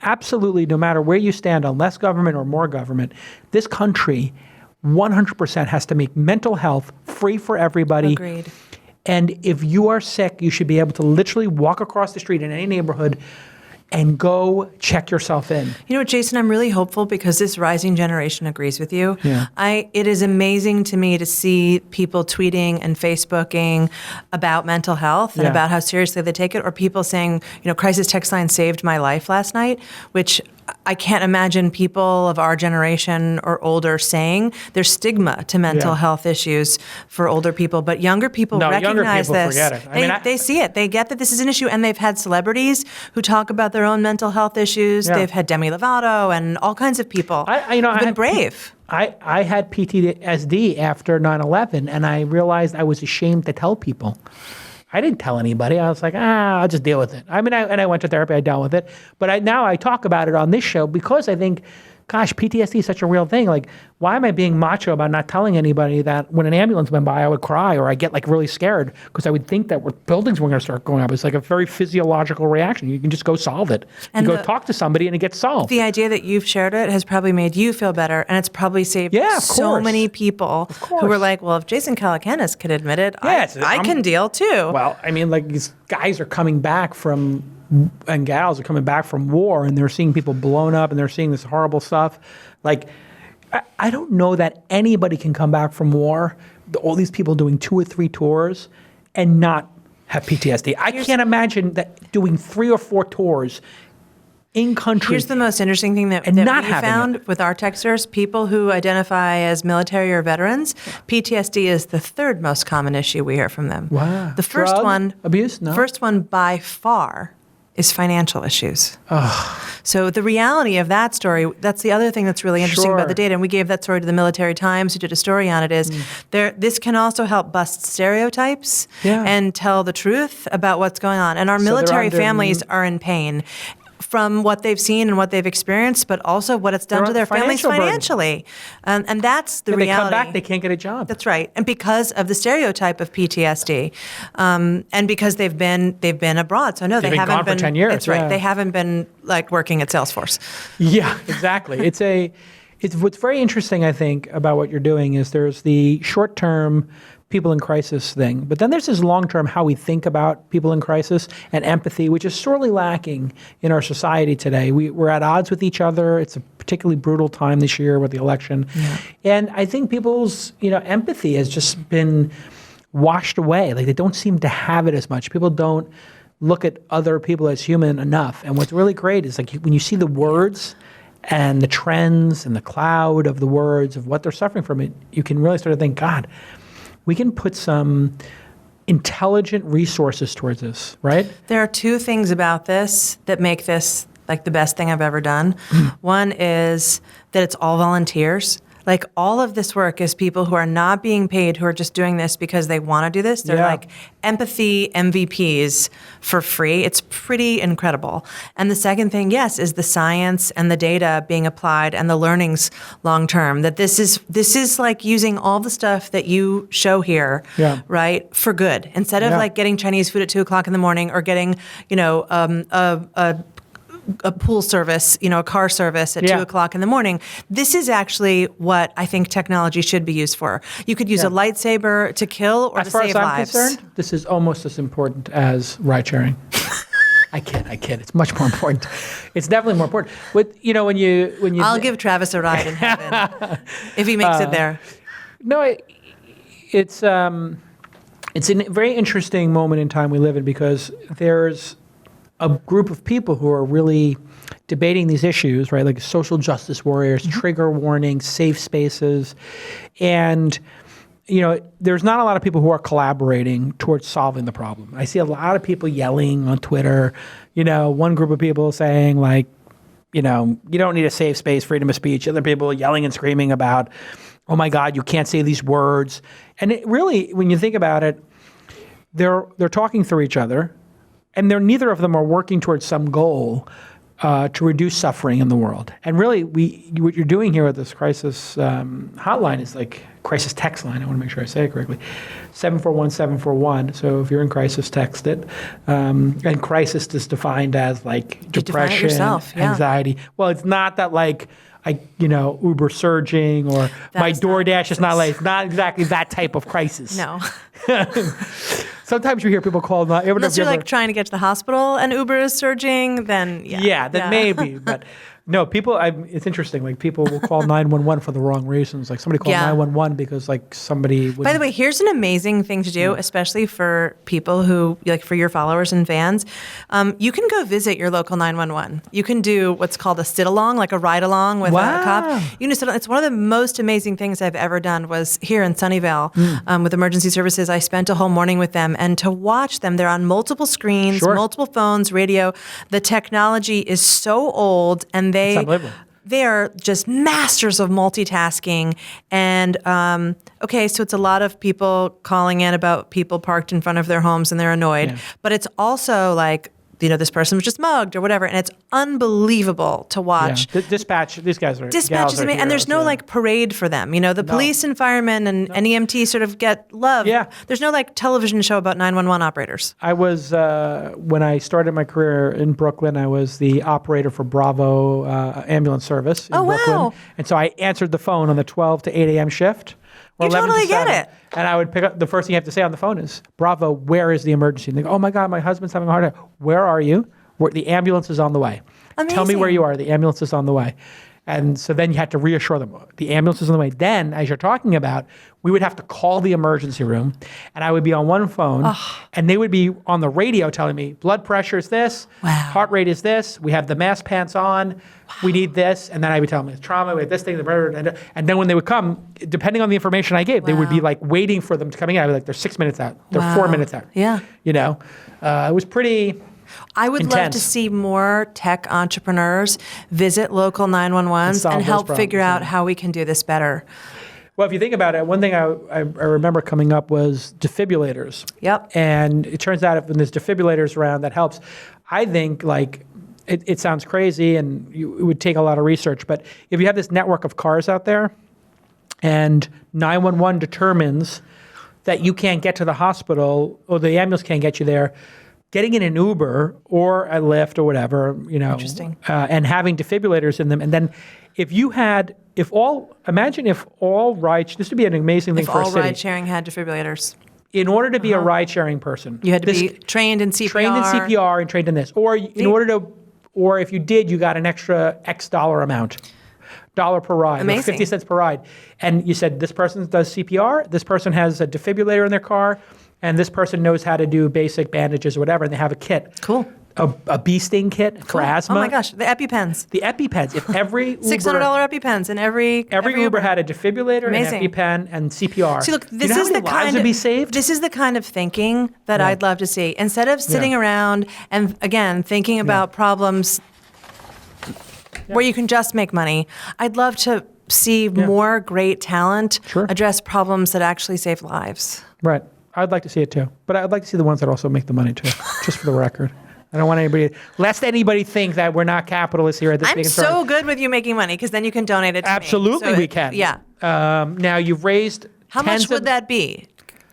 S2: absolutely, no matter where you stand on less government or more government, this country 100% has to make mental health free for everybody.
S3: Agreed.
S2: And if you are sick, you should be able to literally walk across the street in any neighborhood and go check yourself in.
S3: You know what, Jason, I'm really hopeful because this rising generation agrees with you.
S2: Yeah.
S3: It is amazing to me to see people tweeting and Facebooking about mental health and about how seriously they take it, or people saying, crisis text line saved my life last night, which I can't imagine people of our generation or older saying. There's stigma to mental health issues for older people, but younger people recognize
S2: younger people
S3: this.
S2: forget it.
S3: They see it. They get that this is an issue, and they've had celebrities who talk about their own mental health issues.
S2: Yeah.
S3: They've had Demi Lovato and all kinds of people who've been brave.
S2: I had PTSD after 9/11, and I realized I was ashamed to tell people. I didn't tell anybody. I was like, I'll just deal with it. I mean, I went to therapy. I dealt with it. But now I talk about it on this show because I think, gosh, PTSD is such a real thing. Like, why am I being macho about not telling anybody that when an ambulance went by, I would cry, or I get really scared because I would think that buildings were going to start going up. It's like a very physiological reaction. You can just go solve it.
S3: And
S2: you go talk to somebody and it gets solved.
S3: The idea that you've shared it has probably made you feel better, and it's probably saved so many people who were like, well, if Jason Calacanis could admit it, I can deal too.
S2: Well, I mean, these guys are coming back and gals are coming back from war, and they're seeing people blown up, and they're seeing this horrible stuff. I don't know that anybody can come back from war, all these people doing 2 or 3 tours, and not have PTSD. I can't imagine that doing 3 or 4 tours in country.
S3: Here's the most interesting thing that we found with our texters: people who identify as military or veterans, PTSD is the 3rd most common issue we hear from them.
S2: Wow.
S3: The first one,
S2: abuse? No.
S3: First one by far is financial issues. So the reality of that story, that's the other thing that's really interesting about the data, and we gave that story to the Military Times, who did a story on it, is this can also help bust stereotypes and tell the truth about what's going on. And our military families are in pain from what they've seen and what they've experienced, but also what it's done to their families financially. And that's the reality.
S2: They come back, they can't get a job.
S3: That's right. And because of the stereotype of PTSD, and because they've been abroad. So no, they haven't
S2: been gone for 10 years.
S3: That's right. They haven't been working at Salesforce.
S2: Yeah, exactly. It's What's very interesting, I think, about what you're doing is there's the short-term people in crisis thing, but then there's this long-term how we think about people in crisis and empathy, which is sorely lacking in our society today. We're at odds with each other. It's a particularly brutal time this year with the election. Yeah. And I think people's, empathy has just been washed away. Like they don't seem to have it as much. People don't look at other people as human enough. And what's really great is like when you see the words and the trends and the cloud of the words of what they're suffering from, it, you can really start to think, God, we can put some intelligent resources towards this, right?
S3: There are two things about this that make this like the best thing I've ever done. One is that it's all volunteers. Like all of this work is people who are not being paid, who are just doing this because they want to do this. They're like empathy MVPs for free. It's pretty incredible. And the second thing, yes, is the science and the data being applied and the learnings long term. That this is like using all the stuff that you show here, right, for good. Instead of like getting Chinese food at 2:00 in the morning or getting, a pool service, a car service at 2:00 in the morning. This is actually what I think technology should be used for. You could use a lightsaber to kill or to save lives. As far as I'm
S2: concerned, this is almost as important as ride sharing. I kid. It's much more important. It's definitely more important. When you
S3: I'll give Travis a ride in heaven if he makes it there.
S2: No, it's a very interesting moment in time we live in because there's a group of people who are really debating these issues, right? Like social justice warriors, trigger warnings, safe spaces. And, there's not a lot of people who are collaborating towards solving the problem. I see a lot of people yelling on Twitter, one group of people saying like, you don't need a safe space, freedom of speech. Other people yelling and screaming about, oh my God, you can't say these words. And it really, when you think about it, they're talking through each other. And neither of them are working towards some goal to reduce suffering in the world. And really, what you're doing here with this crisis hotline is like crisis text line. I want to make sure I say it correctly. 741-741. So if you're in crisis, text it. And crisis is defined as like depression, anxiety. Well, it's not that like Uber surging or my DoorDash is not like, it's not exactly that type of crisis.
S3: No.
S2: Sometimes you hear people call.
S3: Unless you're like trying to get to the hospital and Uber is surging, then
S2: maybe. But no, people. It's interesting. Like people will call 911 for the wrong reasons. Like somebody called 911 because like somebody.
S3: By the way, here's an amazing thing to do, especially for people who like for your followers and fans. You can go visit your local 911. You can do what's called a sit along, like a ride along with a cop. You know, it's one of the most amazing things I've ever done. Was here in Sunnyvale with emergency services. I spent a whole morning with them, and to watch them, they're on multiple screens, multiple phones, radio. The technology is so old, and they are just masters of multitasking. And, so it's a lot of people calling in about people parked in front of their homes and they're annoyed. Yeah. But it's also like, this person was just mugged or whatever. And it's unbelievable to watch.
S2: Yeah. Dispatch, these guys are
S3: Dispatch is amazing. And there's no like parade for them. The police and firemen and EMT sort of get love. Yeah. There's no like television show about 911 operators.
S2: I was, when I started my career in Brooklyn, I was the operator for Bravo ambulance service in Brooklyn. Wow. And so I answered the phone on the 12 to 8 a.m. shift.
S3: You totally get it.
S2: And I would pick up, the first thing you have to say on the phone is, Bravo, where is the emergency? And they go, oh my God, my husband's having a heart attack. Where are you? The ambulance is on the way.
S3: Amazing.
S2: Tell me where you are. The ambulance is on the way. And so then you had to reassure them, the ambulance is on the way. Then, as you're talking about, we would have to call the emergency room, and I would be on one phone, and they would be on the radio telling me, blood pressure is this, heart rate is this, we have the mask pants on, we need this, and then I would tell them, it's trauma, we have this thing, and then when they would come, depending on the information I gave, they would be like waiting for them to come in. I'd be like, they're 6 minutes out, they're 4 minutes out.
S3: Yeah.
S2: It was pretty...
S3: I would love to see more tech entrepreneurs visit local 911s and help figure out how we can do this better.
S2: Well, if you think about it, one thing I remember coming up was defibrillators.
S3: Yep.
S2: And it turns out when there's defibrillators around, that helps. I think it sounds crazy and it would take a lot of research, but if you have this network of cars out there and 911 determines that you can't get to the hospital or the ambulance can't get you there, getting in an Uber or a Lyft or whatever,
S3: Interesting.
S2: And having defibrillators in them. And then this would be an amazing thing
S3: If
S2: for a
S3: all
S2: city.
S3: ride sharing had defibrillators.
S2: In order to be a ride sharing person,
S3: You had to be trained in CPR.
S2: trained in CPR and trained in this. Or or if you did, you got an extra X dollar per ride, or
S3: Amazing.
S2: 50 cents per ride. And you said, this person does CPR, this person has a defibrillator in their car, and this person knows how to do basic bandages or whatever, and they have a kit.
S3: Cool.
S2: A bee sting kit for asthma.
S3: Oh my gosh, the EpiPens.
S2: The EpiPens. If every Uber,
S3: $600 EpiPens in every
S2: Uber had a defibrillator,
S3: Amazing.
S2: an EpiPen, and CPR.
S3: See, look,
S2: Do you know how many lives would be saved?
S3: This is the kind of thinking that I'd love to see. Instead of sitting around and, again, thinking about problems where you can just make money, I'd love to see more great talent address problems that actually save lives.
S2: Right. I'd like to see it too. But I'd like to see the ones that also make the money too, just for the record. I don't want lest anybody think that we're not capitalists here at this
S3: I'm
S2: Big and
S3: so
S2: Strong.
S3: good with you making money because then you can donate it to me.
S2: Absolutely, we can.
S3: Yeah.
S2: Now you've raised
S3: How much would that be,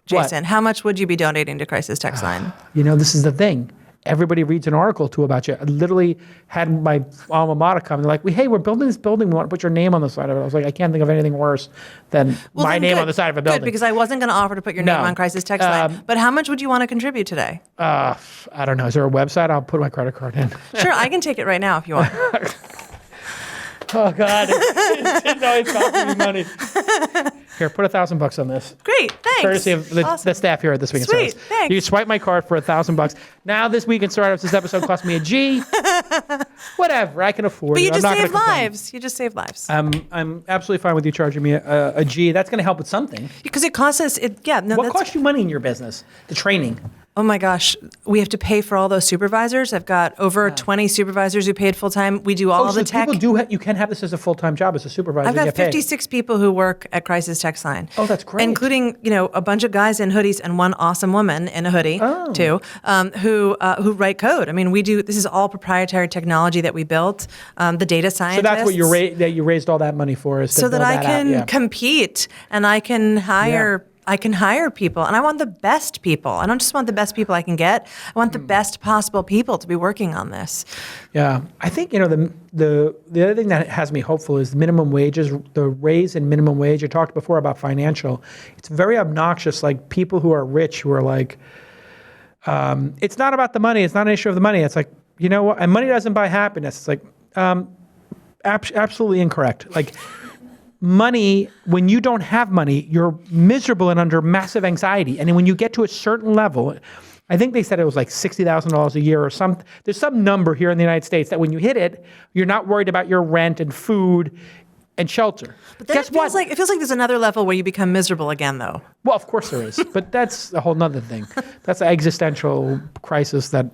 S3: Jason? How much would you be donating to Crisis Text Line?
S2: This is the thing. Everybody reads an article too about you. I literally had my alma mater come. They're like, hey, we're building this building. We want to put your name on the side of it. I was like, I can't think of anything worse than my name on the side of a building.
S3: Good, because I wasn't going to offer to put your name on Crisis Text Line. But how much would you want to contribute today?
S2: I don't know. Is there a website? I'll put my credit card in.
S3: Sure, I can take it right now if you want.
S2: Oh, God. It's always costing me money. Here, put $1,000 on this.
S3: Great, thanks.
S2: Courtesy of the staff here at This Week in Startups.
S3: Sweet, thanks.
S2: You can swipe my card for $1,000. Now, This Week in Startups, this episode cost me a G. Whatever, I can afford
S3: But
S2: it.
S3: you just
S2: I'm not
S3: saved
S2: gonna complain.
S3: lives. You just saved lives.
S2: I'm absolutely fine with you charging me a G. That's going to help with something.
S3: Because it costs us,
S2: What costs you money in your business? The training.
S3: Oh my gosh, we have to pay for all those supervisors. I've got over 20 supervisors who paid full time. We do all the tech.
S2: You can have this as a full-time job as a supervisor.
S3: I've got
S2: get paid.
S3: 56 people who work at Crisis Text Line.
S2: Oh, that's great.
S3: Including, a bunch of guys in hoodies and one awesome woman in a hoodie too, who write code. I mean, this is all proprietary technology that we built. The data scientists.
S2: So that's what you raised all that money for, is to
S3: so that
S2: build
S3: I
S2: that
S3: can
S2: out.
S3: compete and I can hire. I can hire people, and I want the best people. I don't just want the best people I can get. I want the best possible people to be working on this.
S2: Yeah, I think the other thing that has me hopeful is minimum wages, the raise in minimum wage. I talked before about financial. It's very obnoxious. Like people who are rich who are like, it's not about the money. It's not an issue of the money. It's like, you know what? And money doesn't buy happiness. It's like, absolutely incorrect. Like. Money, when you don't have money, you're miserable and under massive anxiety. And then when you get to a certain level, I think they said it was like $60,000 a year or something. There's some number here in the United States that when you hit it, you're not worried about your rent and food and shelter.
S3: But then it feels like there's another level where you become miserable again, though.
S2: Well, of course there is, but that's a whole nother thing. That's an existential crisis that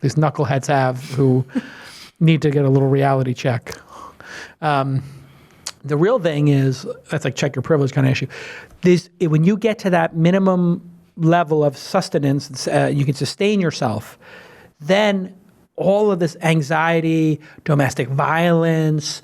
S2: these knuckleheads have who need to get a little reality check. The real thing is, that's like check your privilege kind of issue. When you get to that minimum level of sustenance, you can sustain yourself, then all of this anxiety, domestic violence,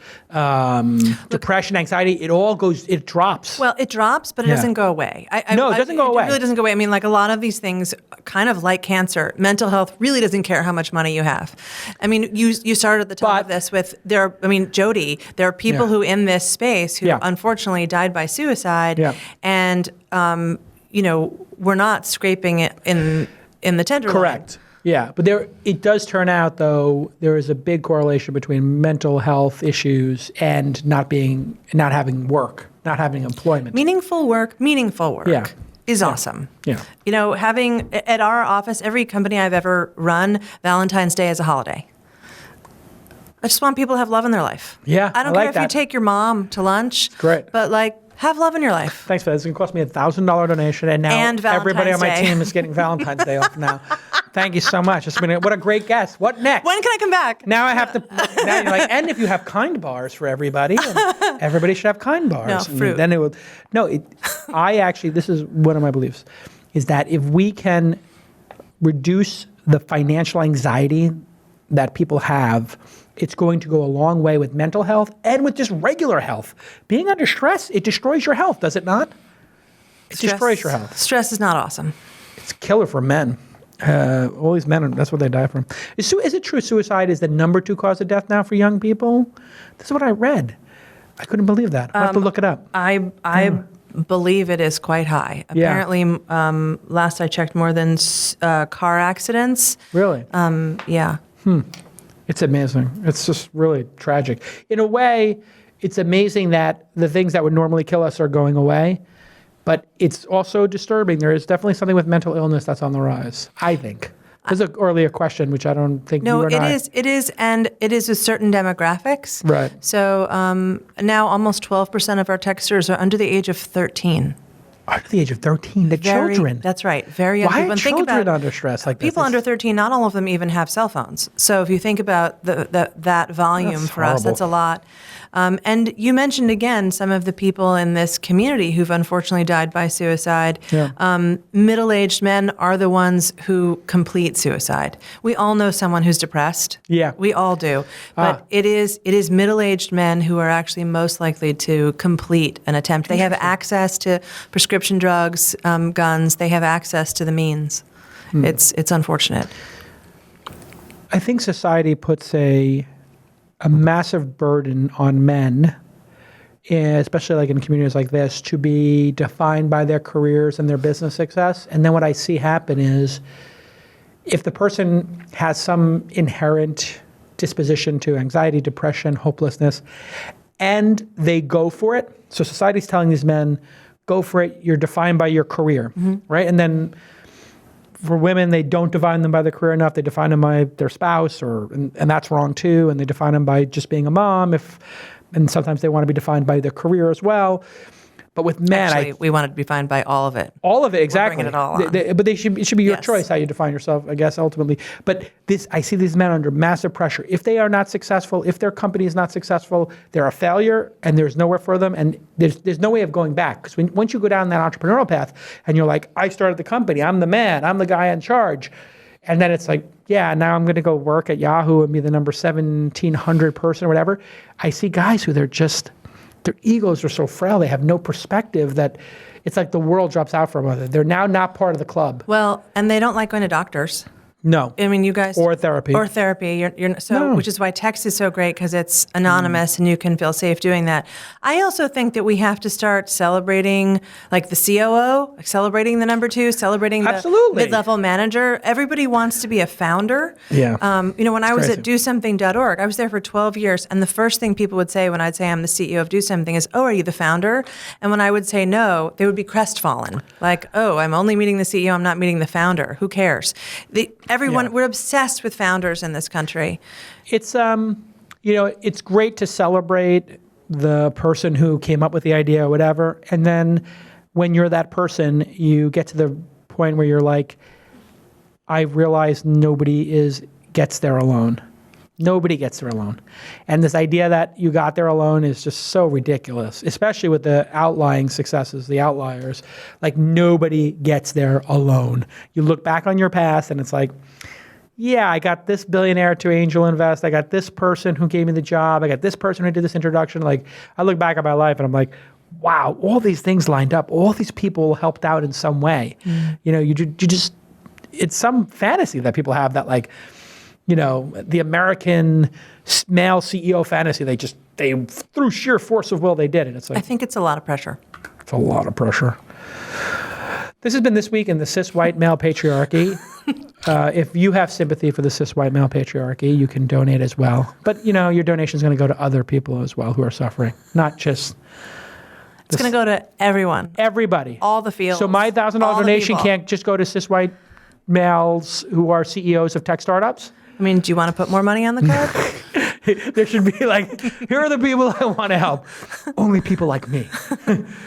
S2: depression, anxiety, it drops.
S3: Well, it drops, but it doesn't go away.
S2: No, it doesn't go away.
S3: It really doesn't go away. I mean, like a lot of these things, kind of like cancer, mental health really doesn't care how much money you have. I mean, you started at the top of this with, Jody, there are people who in this space who unfortunately died by suicide, and, we're not scraping it in the tenderloin.
S2: Correct. Yeah, but it does turn out, though, there is a big correlation between mental health issues and not having work, not having employment.
S3: Meaningful work is awesome.
S2: Yeah.
S3: Having at our office, every company I've ever run, Valentine's Day is a holiday. I just want people to have love in their life.
S2: Yeah,
S3: I don't care if you take your mom to lunch.
S2: Great.
S3: But have love in your life.
S2: Thanks for that. It's going to cost me $1,000 donation, and now everybody on my team is getting Valentine's Day off now. Thank you so much. What a great guest. What next?
S3: When can I come back?
S2: Now I have to. Now you're like, and if you have kind bars for everybody, then everybody should have kind bars.
S3: No, fruit.
S2: Then it will. No, this is one of my beliefs, is that if we can reduce the financial anxiety that people have, it's going to go a long way with mental health and with just regular health. Being under stress, it destroys your health, does it not? It destroys your health.
S3: Stress is not awesome.
S2: It's a killer for men. All these men, that's what they die from. Is it true suicide is the number 2 cause of death now for young people? This is what I read. I couldn't believe that. I have to look it up.
S3: I believe it is quite high. Apparently, last I checked, more than car accidents.
S2: Really?
S3: Yeah.
S2: It's amazing. It's just really tragic. In a way, it's amazing that the things that would normally kill us are going away. But it's also disturbing. There is definitely something with mental illness that's on the rise, I think. There's an earlier question, which I don't think you and I...
S3: No, it is, and it is with certain demographics.
S2: Right.
S3: So now almost 12% of our texters are under the age of 13.
S2: Under the age of 13, children.
S3: That's right. Very young
S2: Why
S3: people.
S2: are children under stress like this?
S3: People under 13, not all of them even have cell phones. So if you think about that volume for us, that's a lot. And you mentioned, again, some of the people in this community who've unfortunately died by suicide.
S2: Yeah.
S3: Middle-aged men are the ones who complete suicide. We all know someone who's depressed.
S2: Yeah.
S3: We all do. But it is middle-aged men who are actually most likely to complete an attempt. They have access to prescription drugs, guns. They have access to the means. It's unfortunate.
S2: I think society puts a massive burden on men, especially like in communities like this, to be defined by their careers and their business success. And then what I see happen is if the person has some inherent disposition to anxiety, depression, hopelessness, and they go for it. So society's telling these men, go for it. You're defined by your career, right? And then for women, they don't define them by their career enough. They define them by their spouse, and that's wrong too. And they define them by just being a mom. And sometimes they want to be defined by their career as well. But with men,
S3: actually, we want to be defined by all of it.
S2: All of it, exactly.
S3: We're bringing it all on.
S2: But it should be your choice how you define yourself, I guess, ultimately. But I see these men under massive pressure. If they are not successful, if their company is not successful, they're a failure, and there's nowhere for them, and there's no way of going back. Because once you go down that entrepreneurial path, and you're like, I started the company, I'm the man, I'm the guy in charge, and then it's like, yeah, now I'm going to go work at Yahoo and be the number 1,700 person or whatever. I see guys who they're just... their egos are so frail, they have no perspective that it's like the world drops out from them. They're now not part of the club.
S3: Well, and they don't like going to doctors.
S2: No.
S3: I mean, you guys...
S2: Or therapy.
S3: Or therapy. Which is why text is so great, because it's anonymous and you can feel safe doing that. I also think that we have to start celebrating, like the COO, celebrating the number 2, celebrating the mid-level manager. Everybody wants to be a founder.
S2: Yeah.
S3: When I was at DoSomething.org, I was there for 12 years, and the first thing people would say when I'd say I'm the CEO of Do Something is, oh, are you the founder? And when I would say no, they would be crestfallen. Like, oh, I'm only meeting the CEO, I'm not meeting the founder. Who cares? We're obsessed with founders in this country.
S2: It's it's great to celebrate the person who came up with the idea or whatever, and then when you're that person, you get to the point where you're like, I realize nobody gets there alone. Nobody gets there alone. And this idea that you got there alone is just so ridiculous, especially with the outlying successes, the outliers. Like, nobody gets there alone. You look back on your past and it's like, yeah, I got this billionaire to angel invest. I got this person who gave me the job. I got this person who did this introduction. Like, I look back at my life and I'm like, wow, all these things lined up. All these people helped out in some way. You just, it's some fantasy that people have that, like, the American male CEO fantasy, they through sheer force of will, they did it. It's like,
S3: I think it's a lot of pressure.
S2: It's a lot of pressure. This has been This Week in the Cis White Male Patriarchy. If you have sympathy for the cis white male patriarchy, you can donate as well. But, your donation is going to go to other people as well who are suffering, not just...
S3: It's going to go to everyone.
S2: Everybody.
S3: All the fields.
S2: So my $1,000 donation can't just go to cis white males who are CEOs of tech startups?
S3: I mean, do you want to put more money on the card?
S2: There should be like, here are the people I want to help. Only people like me.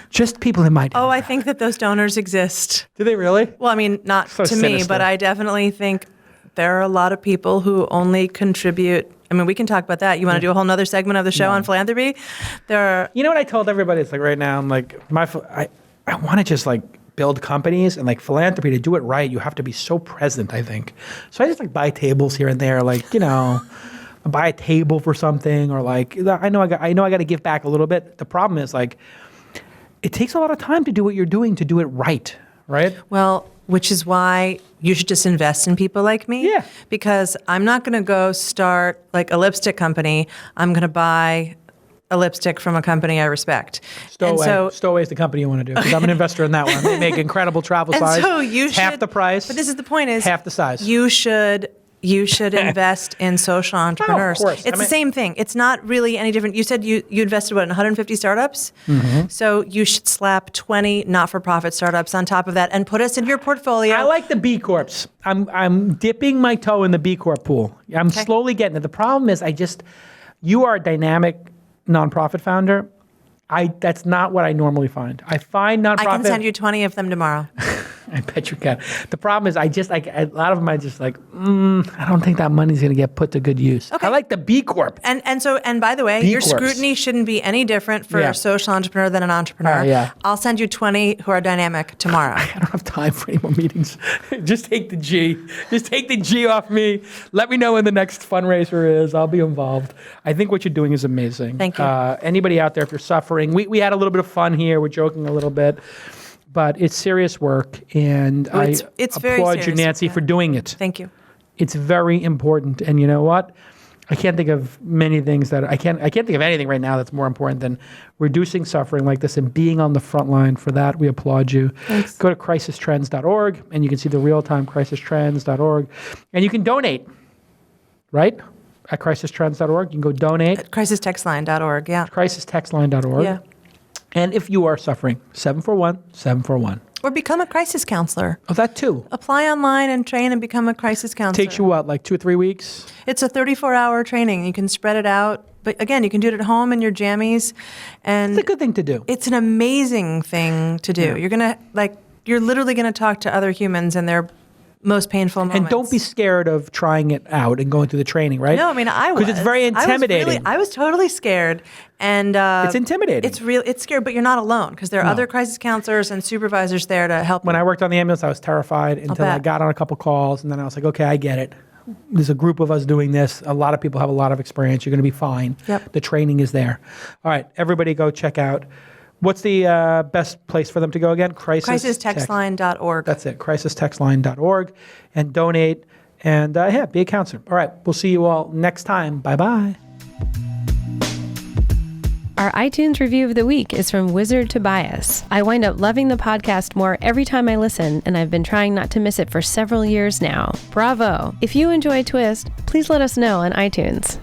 S2: Just people in my demographic.
S3: Oh, I think that those donors exist.
S2: Do they really?
S3: Well, I mean, not
S2: so
S3: to
S2: sinister.
S3: me, but I definitely think there are a lot of people who only contribute. I mean, we can talk about that. You want to do a whole nother segment of the show on philanthropy? There are...
S2: You know what I told everybody? It's like right now, I'm like, I want to just like build companies, and like philanthropy, to do it right, you have to be so present, I think. So I just like buy tables here and there, like, buy a table for something, or like, I know I got to give back a little bit. The problem is, like, it takes a lot of time to do what you're doing, to do it right?
S3: Well, which is why you should just invest in people like me.
S2: Yeah.
S3: Because I'm not going to go start like a lipstick company. I'm going to buy a lipstick from a company I respect.
S2: Stowaway is the company you want to do, because I'm an investor in that one. They make incredible travel size.
S3: So you should,
S2: half the price.
S3: But this is the point: is
S2: half the size.
S3: You should invest in social entrepreneurs.
S2: Oh, of course.
S3: It's the same thing. It's not really any different. You said you invested in 150 startups. Mm-hmm. So you should slap 20 not-for-profit startups on top of that and put us in your portfolio.
S2: I like the B Corps. I'm dipping my toe in the B Corp pool. I'm slowly getting it. The problem is you are a dynamic nonprofit founder. That's not what I normally find. I find nonprofit.
S3: I can send you 20 of them tomorrow.
S2: I bet you can. The problem is a lot of them I just like, I don't think that money's going to get put to good use.
S3: Okay.
S2: I like the B Corp.
S3: And by the way, your scrutiny shouldn't be any different for a social entrepreneur than an entrepreneur.
S2: Yeah.
S3: I'll send you 20 who are dynamic tomorrow.
S2: I don't have time for any more meetings. Just take the G. Just take the G off me. Let me know when the next fundraiser is. I'll be involved. I think what you're doing is amazing.
S3: Thank you.
S2: Anybody out there, if you're suffering, we had a little bit of fun here. We're joking a little bit. But it's serious work, and I applaud you, Nancy, for doing it.
S3: Thank you.
S2: It's very important, and you know what? I can't think of many things that I can't think of anything right now that's more important than reducing suffering like this and being on the front line. For that, we applaud you.
S3: Thanks.
S2: Go to crisistrends.org, and you can see the real-time crisistrends.org, and you can donate, right? At crisistrends.org, you can go donate.
S3: At crisistextline.org, yeah.
S2: Crisistextline.org.
S3: Yeah.
S2: And if you are suffering, 741-741.
S3: Or become a crisis counselor.
S2: Oh, that too.
S3: Apply online and train and become a crisis counselor.
S2: Takes you what, like 2 or 3 weeks?
S3: It's a 34-hour training. You can spread it out. But again, you can do it at home in your jammies. And
S2: it's a good thing to do.
S3: It's an amazing thing to do.
S2: Yeah.
S3: You're literally going to talk to other humans in their most painful moments.
S2: And don't be scared of trying it out and going through the training, right?
S3: No, I mean, I was.
S2: Because it's very intimidating.
S3: I was totally scared. And
S2: it's intimidating.
S3: It's scary, but you're not alone, because there are other crisis counselors and supervisors there to help
S2: When
S3: you.
S2: I worked on the ambulance, I was terrified until I got on a couple calls, and then I was like, okay, I get it. There's a group of us doing this. A lot of people have a lot of experience. You're going to be fine.
S3: Yep.
S2: The training is there. All right, everybody go check out. What's the best place for them to go again?
S3: Crisistextline.org.
S2: That's it, crisistextline.org, and donate, and be a counselor. All right, we'll see you all next time. Bye-bye.
S1: Our iTunes review of the week is from Wizard Tobias. I wind up loving the podcast more every time I listen, and I've been trying not to miss it for several years now. Bravo! If you enjoy Twist, please let us know on iTunes.